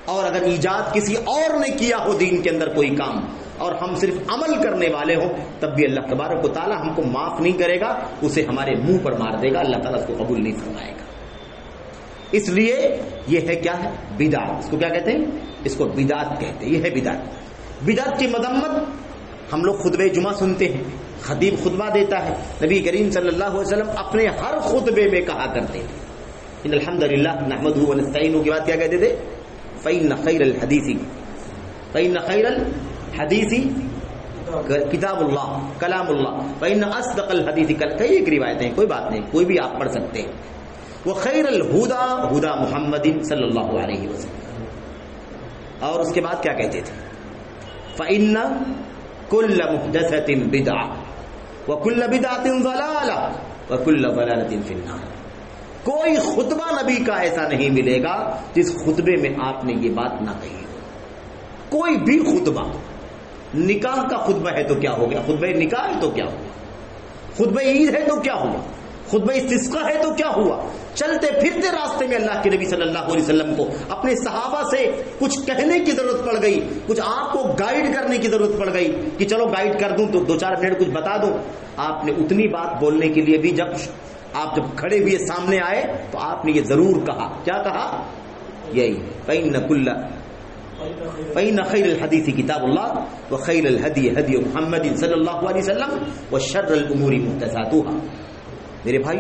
اور اگر ایجاد کسی اور نے کیا ہو دین کے اندر کوئی کام اور ہم صرف عمل کرنے والے ہوں تب بھی اللہ تبارک و تعالیٰ ہم کو معاف نہیں کرے گا، اسے ہمارے منہ پر مار دے گا، اللہ تعالیٰ اس کو قبول نہیں فرمائے گا۔ اس لیے یہ ہے کیا ہے؟ بدعت۔ اس کو کیا کہتے ہیں؟ اس کو بدعت کہتے ہیں۔ یہ ہے بدعت۔ بدعت کی مذمت ہم لوگ خطبہ جمعہ سنتے ہیں، خطیب خطبہ دیتا ہے، نبی کریم صلی اللہ علیہ وسلم اپنے ہر خطبے میں کہا کرتے تھے ان الحمد للہ نحمدہ ونستعینہ کے بعد کیا کہتے تھے؟ فإن خیر الحدیث کتاب اللہ کلام اللہ فإن اصدق الحدیث کئی ایک روایتیں، کوئی بات نہیں، کوئی بھی آپ پڑھ سکتے ہیں۔ وخیر الہدی ہدی محمد صلی اللہ علیہ وسلم، اور اس کے بعد کیا کہتے تھے؟ فإن کل محدثۃ بدعہ وکل بدعۃ ضلالہ وکل ضلالۃ فی النار۔ کوئی خطبہ نبی کا ایسا نہیں ملے گا جس خطبے میں آپ نے یہ بات نہ کہی ہو۔ کوئی بھی خطبہ، نکاح کا خطبہ ہے تو کیا ہو گیا، خطبہ نکاح ہے تو کیا ہوا، خطبہ عید ہے تو کیا ہوا، خطبہ استسقاء ہے تو کیا ہوا، چلتے پھرتے راستے میں اللہ کے نبی صلی اللہ علیہ وسلم کو اپنے صحابہ سے کچھ کہنے کی ضرورت پڑ گئی، کچھ آپ کو گائیڈ کرنے کی ضرورت پڑ گئی کہ چلو گائیڈ کر دوں تو 2-4 منٹ کچھ بتا دوں، آپ نے اتنی بات بولنے کے لیے بھی جب کھڑے ہوئے سامنے آئے تو آپ نے یہ ضرور کہا، کیا کہا؟ یہی فإن خیر الحدیث کتاب اللہ وخیر الہدی ہدی محمد صلی اللہ علیہ وسلم وشر الامور محدثاتها۔ میرے بھائی،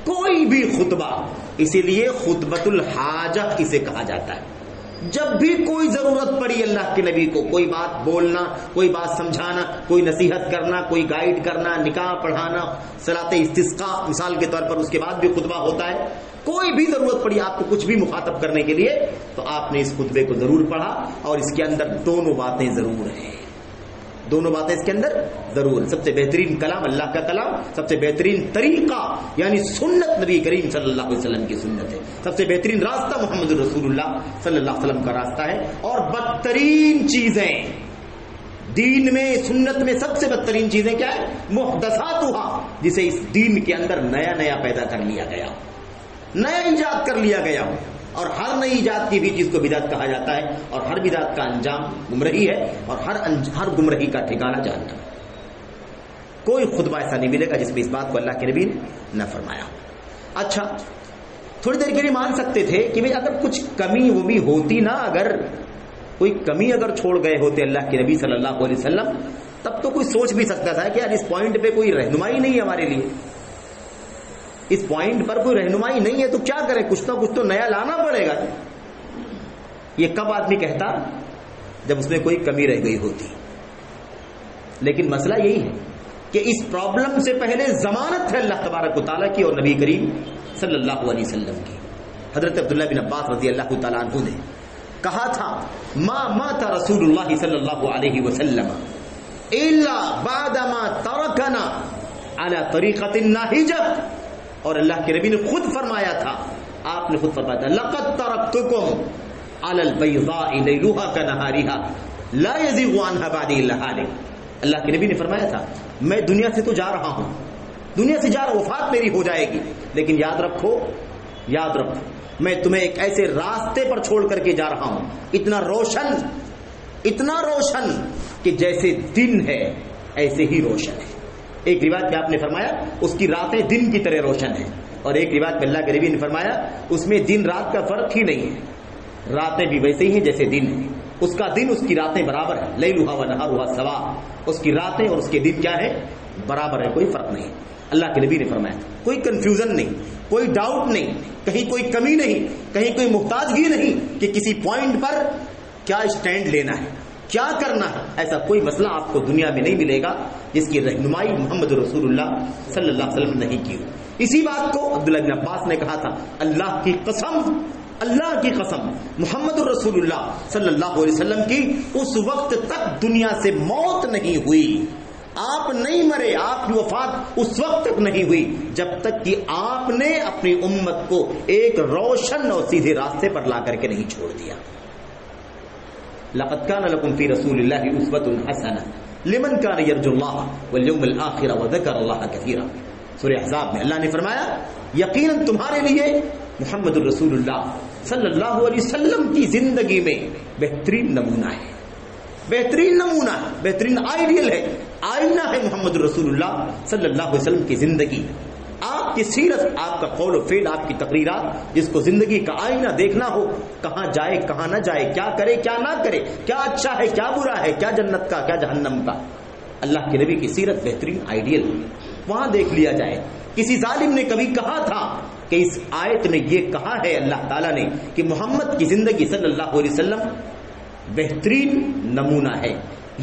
کوئی بھی خطبہ، اسی لیے خطبۃ الحاجہ اسے کہا جاتا ہے، جب بھی کوئی ضرورت پڑی اللہ کے نبی کو، کوئی بات بولنا، کوئی بات سمجھانا، کوئی نصیحت کرنا، کوئی گائیڈ کرنا، نکاح پڑھانا، صلاۃ استسقاء مثال کے طور پر، اس کے بعد بھی خطبہ ہوتا ہے، کوئی بھی ضرورت پڑی آپ کو کچھ بھی مخاطب کرنے کے لیے تو آپ نے اس خطبے کو ضرور پڑھا، اور اس کے اندر دونوں باتیں ضرور ہیں، دونوں باتیں اس کے اندر ضرور ہیں۔ سب سے بہترین کلام اللہ کا کلام، سب سے بہترین طریقہ یعنی سنت نبی کریم صلی اللہ علیہ وسلم کی سنت ہے، سب سے بہترین راستہ محمد رسول اللہ صلی اللہ علیہ وسلم کا راستہ ہے، اور بدترین چیزیں دین میں، سنت میں سب سے بدترین چیزیں کیا ہے؟ محدثاتها، جسے اس دین کے اندر نیا نیا پیدا کر لیا گیا، نیا ایجاد کر لیا گیا، اور ہر نئی ایجاد کی بھی چیز کو بدعت کہا جاتا ہے، اور ہر بدعت کا انجام گمراہی ہے، اور ہر گمراہی کا ٹھکانہ جہنم۔ کوئی خطبہ ایسا نہیں ملے گا جس میں اس بات کو اللہ کے نبی نے نہ فرمایا۔ اچھا، تھوڑی دیر کے لیے مان سکتے تھے کہ اگر کچھ کمی وہ بھی ہوتی نا، اگر کوئی کمی اگر چھوڑ گئے ہوتے اللہ کے نبی صلی اللہ علیہ وسلم، تب تو کوئی سوچ بھی سکتا تھا کہ یار اس پوائنٹ پہ کوئی رہنمائی نہیں ہے ہمارے لیے، اس پوائنٹ پر کوئی رہنمائی نہیں ہے تو کیا کریں، کچھ نہ کچھ تو نیا لانا پڑے گا۔ یہ کب آدمی کہتا؟ جب اس میں کوئی کمی رہ گئی ہوتی۔ لیکن مسئلہ یہی ہے کہ اس پرابلم سے پہلے ضمانت ہے اللہ تبارک و تعالیٰ کی اور نبی کریم صلی اللہ علیہ وسلم کی۔ حضرت عبداللہ بن عباس رضی اللہ تعالیٰ عنہ نے کہا تھا، ما مات رسول اللہ صلی اللہ علیہ وسلم الا بعد ما ترکنا علی طریقۃ ناہجہ، اور اللہ کے نبی نے خود فرمایا تھا، آپ نے خود فرمایا تھا، لقد ترکتکم علی البیضاء لیلها کنہارها لا یزیغ عنها بعدی الا ہالک۔ اللہ کے نبی نے فرمایا تھا، میں دنیا سے تو جا رہا ہوں، دنیا سے جا رہا، وفات میری ہو جائے گی، لیکن یاد رکھو میں تمہیں ایک ایسے راستے پر چھوڑ کر کے جا رہا ہوں، اتنا روشن کہ جیسے دن ہے ایسے ہی روشن ہے۔ ایک روایت میں آپ نے فرمایا اس کی راتیں دن کی طرح روشن ہیں، اور ایک روایت میں اللہ کے نبی نے فرمایا اس میں دن رات کا فرق ہی نہیں ہے، راتیں بھی ویسے ہی ہیں جیسے دن ہے، اس کا دن اس کی راتیں برابر ہے، لیلھا و نہارھا سوا، اس کی راتیں اور اس کے دن کیا ہے؟ برابر ہے، کوئی فرق نہیں۔ اللہ کے نبی نے فرمایا کوئی کنفیوژن نہیں، کوئی ڈاؤٹ نہیں، کہیں کوئی کمی نہیں، کہیں کوئی محتاجگی نہیں کہ کسی پوائنٹ پر کیا اسٹینڈ لینا ہے، کیا کرنا ہے، ایسا کوئی مسئلہ آپ کو دنیا میں نہیں ملے گا جس کی رہنمائی محمد رسول اللہ صلی اللہ علیہ وسلم نے نہیں کی۔ اسی بات کو عبداللہ بن عباس نے کہا تھا، اللہ کی قسم محمد رسول اللہ صلی اللہ علیہ وسلم کی اس وقت تک دنیا سے موت نہیں ہوئی، آپ نہیں مرے، آپ کی وفات اس وقت تک نہیں ہوئی جب تک کہ آپ نے اپنی امت کو ایک روشن اور سیدھے راستے پر لا کر کے نہیں چھوڑ دیا۔ لقد كان لكم في رسول الله اسوة حسنة لمن كان يرجو الله واليوم الآخر وذكر الله كثيرا۔ سورہ احزاب میں اللہ نے فرمایا یقیناً تمہارے لیے محمد الرسول اللہ صلی اللہ علیہ وسلم کی زندگی میں بہترین نمونہ ہے، بہترین نمونہ ہے، بہترین آئیڈیل ہے، آئینہ ہے محمد رسول اللہ صلی اللہ علیہ وسلم کی زندگی، آپ کی سیرت، آپ کا قول و فعل، آپ کی تقریرات، جس کو زندگی کا آئینہ دیکھنا ہو، کہاں جائے کہاں نہ جائے، کیا کرے کیا نہ کرے، کیا اچھا ہے کیا برا ہے، کیا جنت کا کیا جہنم کا، اللہ کے نبی کی سیرت بہترین آئیڈیل، وہاں دیکھ لیا جائے۔ کسی ظالم نے کبھی کہا تھا کہ اس آیت میں یہ کہا ہے اللہ تعالیٰ نے کہ محمد کی زندگی صلی اللہ علیہ وسلم بہترین نمونہ ہے،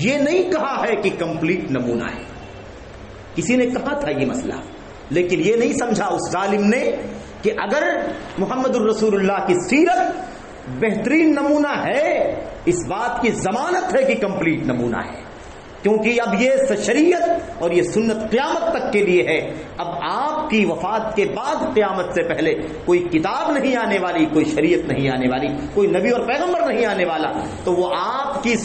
یہ نہیں کہا ہے کہ کمپلیٹ نمونہ ہے۔ کسی نے کہا تھا یہ مسئلہ، لیکن یہ نہیں سمجھا اس ظالم نے کہ اگر محمد الرسول اللہ کی سیرت بہترین نمونہ ہے، اس بات کی ضمانت ہے کہ کمپلیٹ نمونہ ہے، کیونکہ اب یہ شریعت اور یہ سنت قیامت تک کے لیے ہے۔ اب آپ کی وفات کے بعد قیامت سے پہلے کوئی کتاب نہیں آنے والی، کوئی شریعت نہیں آنے والی، کوئی نبی اور پیغمبر نہیں آنے والا، تو وہ آپ کی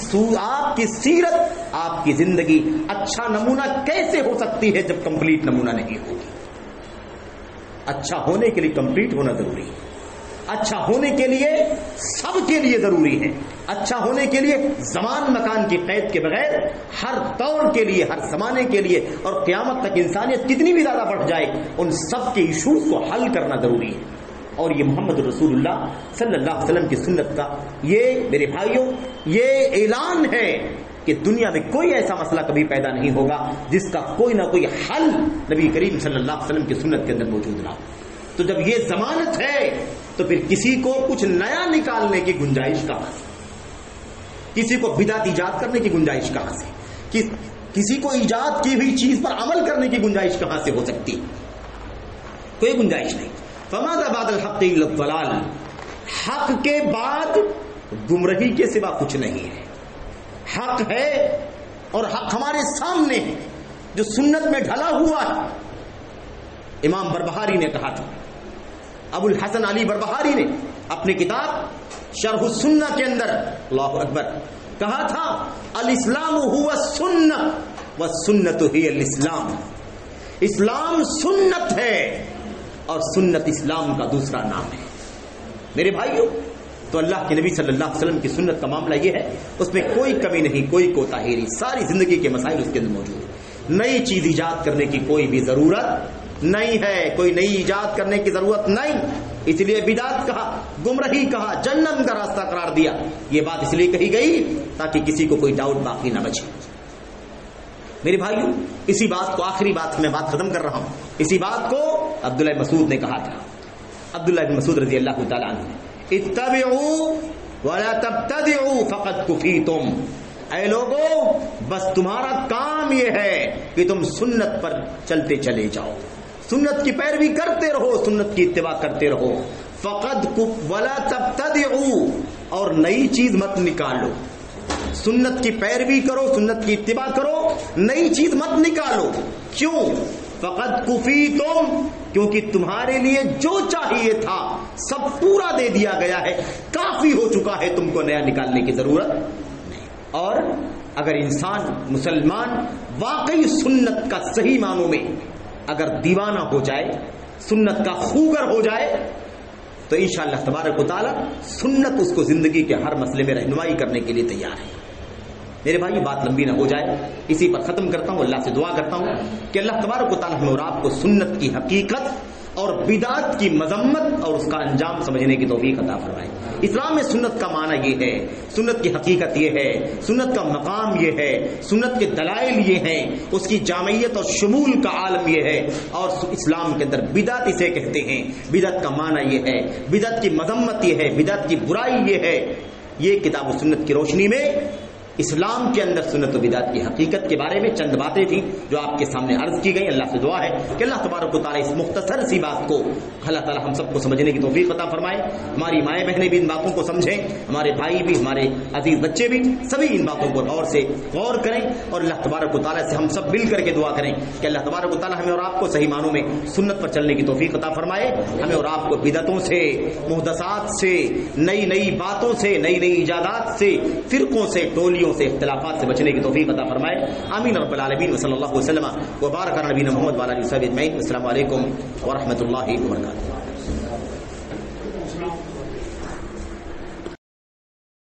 سیرت، آپ کی زندگی اچھا نمونہ کیسے ہو سکتی ہے جب کمپلیٹ نمونہ نہیں ہوگی؟ اچھا ہونے کے لیے کمپلیٹ ہونا ضروری ہے، اچھا ہونے کے لیے سب کے لیے ضروری ہے، اچھا ہونے کے لیے زمان مکان کی قید کے بغیر ہر دور کے لیے، ہر زمانے کے لیے، اور قیامت تک انسانیت کتنی بھی زیادہ بڑھ جائے ان سب کے ایشوز کو حل کرنا ضروری ہے۔ اور یہ محمد رسول اللہ صلی اللہ علیہ وسلم کی سنت کا یہ میرے بھائیوں یہ اعلان ہے کہ دنیا میں کوئی ایسا مسئلہ کبھی پیدا نہیں ہوگا جس کا کوئی نہ کوئی حل نبی کریم صلی اللہ علیہ وسلم کی سنت کے اندر موجود نہ ہو۔ تو جب یہ ضمانت ہے تو پھر کسی کو کچھ نیا نکالنے کی گنجائش کہاں سے، کسی کو بدعت ایجاد کرنے کی گنجائش کہاں سے، کسی کو ایجاد کی ہوئی چیز پر عمل کرنے کی گنجائش کہاں سے ہو سکتی؟ کوئی گنجائش نہیں۔ فماذا بعد الحق الا الضلال، حق کے بعد گمراہی کے سوا کچھ نہیں ہے۔ حق ہے اور حق ہمارے سامنے ہے جو سنت میں ڈھلا ہوا ہے۔ امام بربہاری نے کہا تھا، ابو الحسن علی بربہاری نے اپنی کتاب شرح السنہ کے اندر، اللہ اکبر، کہا تھا الاسلام هو السنہ والسنۃ ہی الاسلام، اسلام سنت ہے اور سنت اسلام کا دوسرا نام ہے۔ میرے بھائیوں، تو اللہ کے نبی صلی اللہ علیہ وسلم کی سنت کا معاملہ یہ ہے، اس میں کوئی کمی نہیں، کوئی کوتاہی نہیں، ساری زندگی کے مسائل اس کے اندر موجود ہیں۔ نئی چیز ایجاد کرنے کی کوئی بھی ضرورت نہیں ہے، کوئی نئی ایجاد کرنے کی ضرورت نہیں، اس لیے بدعت کہا، گمراہی کہا، جہنم کا راستہ قرار دیا۔ یہ بات اس لیے کہی گئی تاکہ کسی کو کوئی ڈاؤٹ باقی نہ بچے۔ میرے بھائیوں، اسی بات کو، آخری بات میں بات ختم کر رہا ہوں، اسی بات کو عبداللہ بن مسعود نے کہا تھا۔ عبداللہ بن مسعود رضی اللہ تعالیٰ عنہ، اتبعوا ولا تبتدعوا فقد کفیتم، اے لوگوں بس تمہارا کام یہ ہے کہ تم سنت پر چلتے چلے جاؤ، سنت کی پیروی کرتے رہو، سنت کی اتباع کرتے رہو۔ فقد ولا تبتدعوا، اور نئی چیز مت نکالو، سنت کی پیروی کرو، سنت کی اتباع کرو، نئی چیز مت نکالو۔ کیوں؟ فقد کفیتم، کیونکہ تمہارے لیے جو چاہیے تھا سب پورا دے دیا گیا ہے، کافی ہو چکا ہے، تم کو نیا نکالنے کی ضرورت نہیں۔ اور اگر انسان مسلمان واقعی سنت کا صحیح معنوں میں اگر دیوانہ ہو جائے، سنت کا خوگر ہو جائے، تو انشاءاللہ تبارک و تعالی سنت اس کو زندگی کے ہر مسئلے میں رہنمائی کرنے کے لیے تیار ہے۔ میرے بھائی بات لمبی نہ ہو جائے، اسی پر ختم کرتا ہوں، اللہ سے دعا کرتا ہوں کہ اللہ تبارک و تعالی ہمیں اور آپ کو سنت کی حقیقت اور بدعت کی مذمت اور اس کا انجام سمجھنے کی توفیق عطا فرمائے۔ اسلام میں سنت کا معنی یہ ہے، سنت کی حقیقت یہ ہے، سنت کا مقام یہ ہے، سنت کے دلائل یہ ہیں، اس کی جامعیت اور شمول کا عالم یہ ہے، اور اسلام کے اندر بدعت اسے کہتے ہیں۔ بدعت کا معنی یہ ہے، بدعت کی مذمت یہ ہے، بدعت کی برائی یہ ہے۔ یہ کتاب و سنت کی روشنی میں اسلام کے اندر سنت و بدعت کی حقیقت کے بارے میں چند باتیں تھیں جو آپ کے سامنے عرض کی گئی۔ اللہ سے دعا ہے کہ اللہ تبارک و تعالیٰ اس مختصر سی بات کو اللہ تعالیٰ ہم سب کو سمجھنے کی توفیق عطا فرمائے، ہماری مائیں بہنیں بھی ان باتوں کو سمجھیں، ہمارے بھائی بھی، ہمارے عزیز بچے بھی، سبھی ان باتوں کو غور کریں، اور اللہ تبارک و تعالیٰ سے ہم سب مل کر کے دعا کریں کہ اللہ تبارک و تعالیٰ ہمیں اور آپ کو صحیح معنوں میں سنت پر چلنے کی توفیق عطا فرمائے، ہمیں اور آپ کو بدعتوں سے، محدثات سے، نئی باتوں سے، نئی ایجادات سے، فرقوں سے، ٹولیوں سے، اختلافات سے بچنے کی توفیق عطا فرمائے۔ آمین رب العالمین، وصلی اللہ وسلم وبارک علی نبینا محمد وعلی آلہ وصحبہ اجمعین۔ السلام علیکم ورحمۃ اللہ وبرکاتہ۔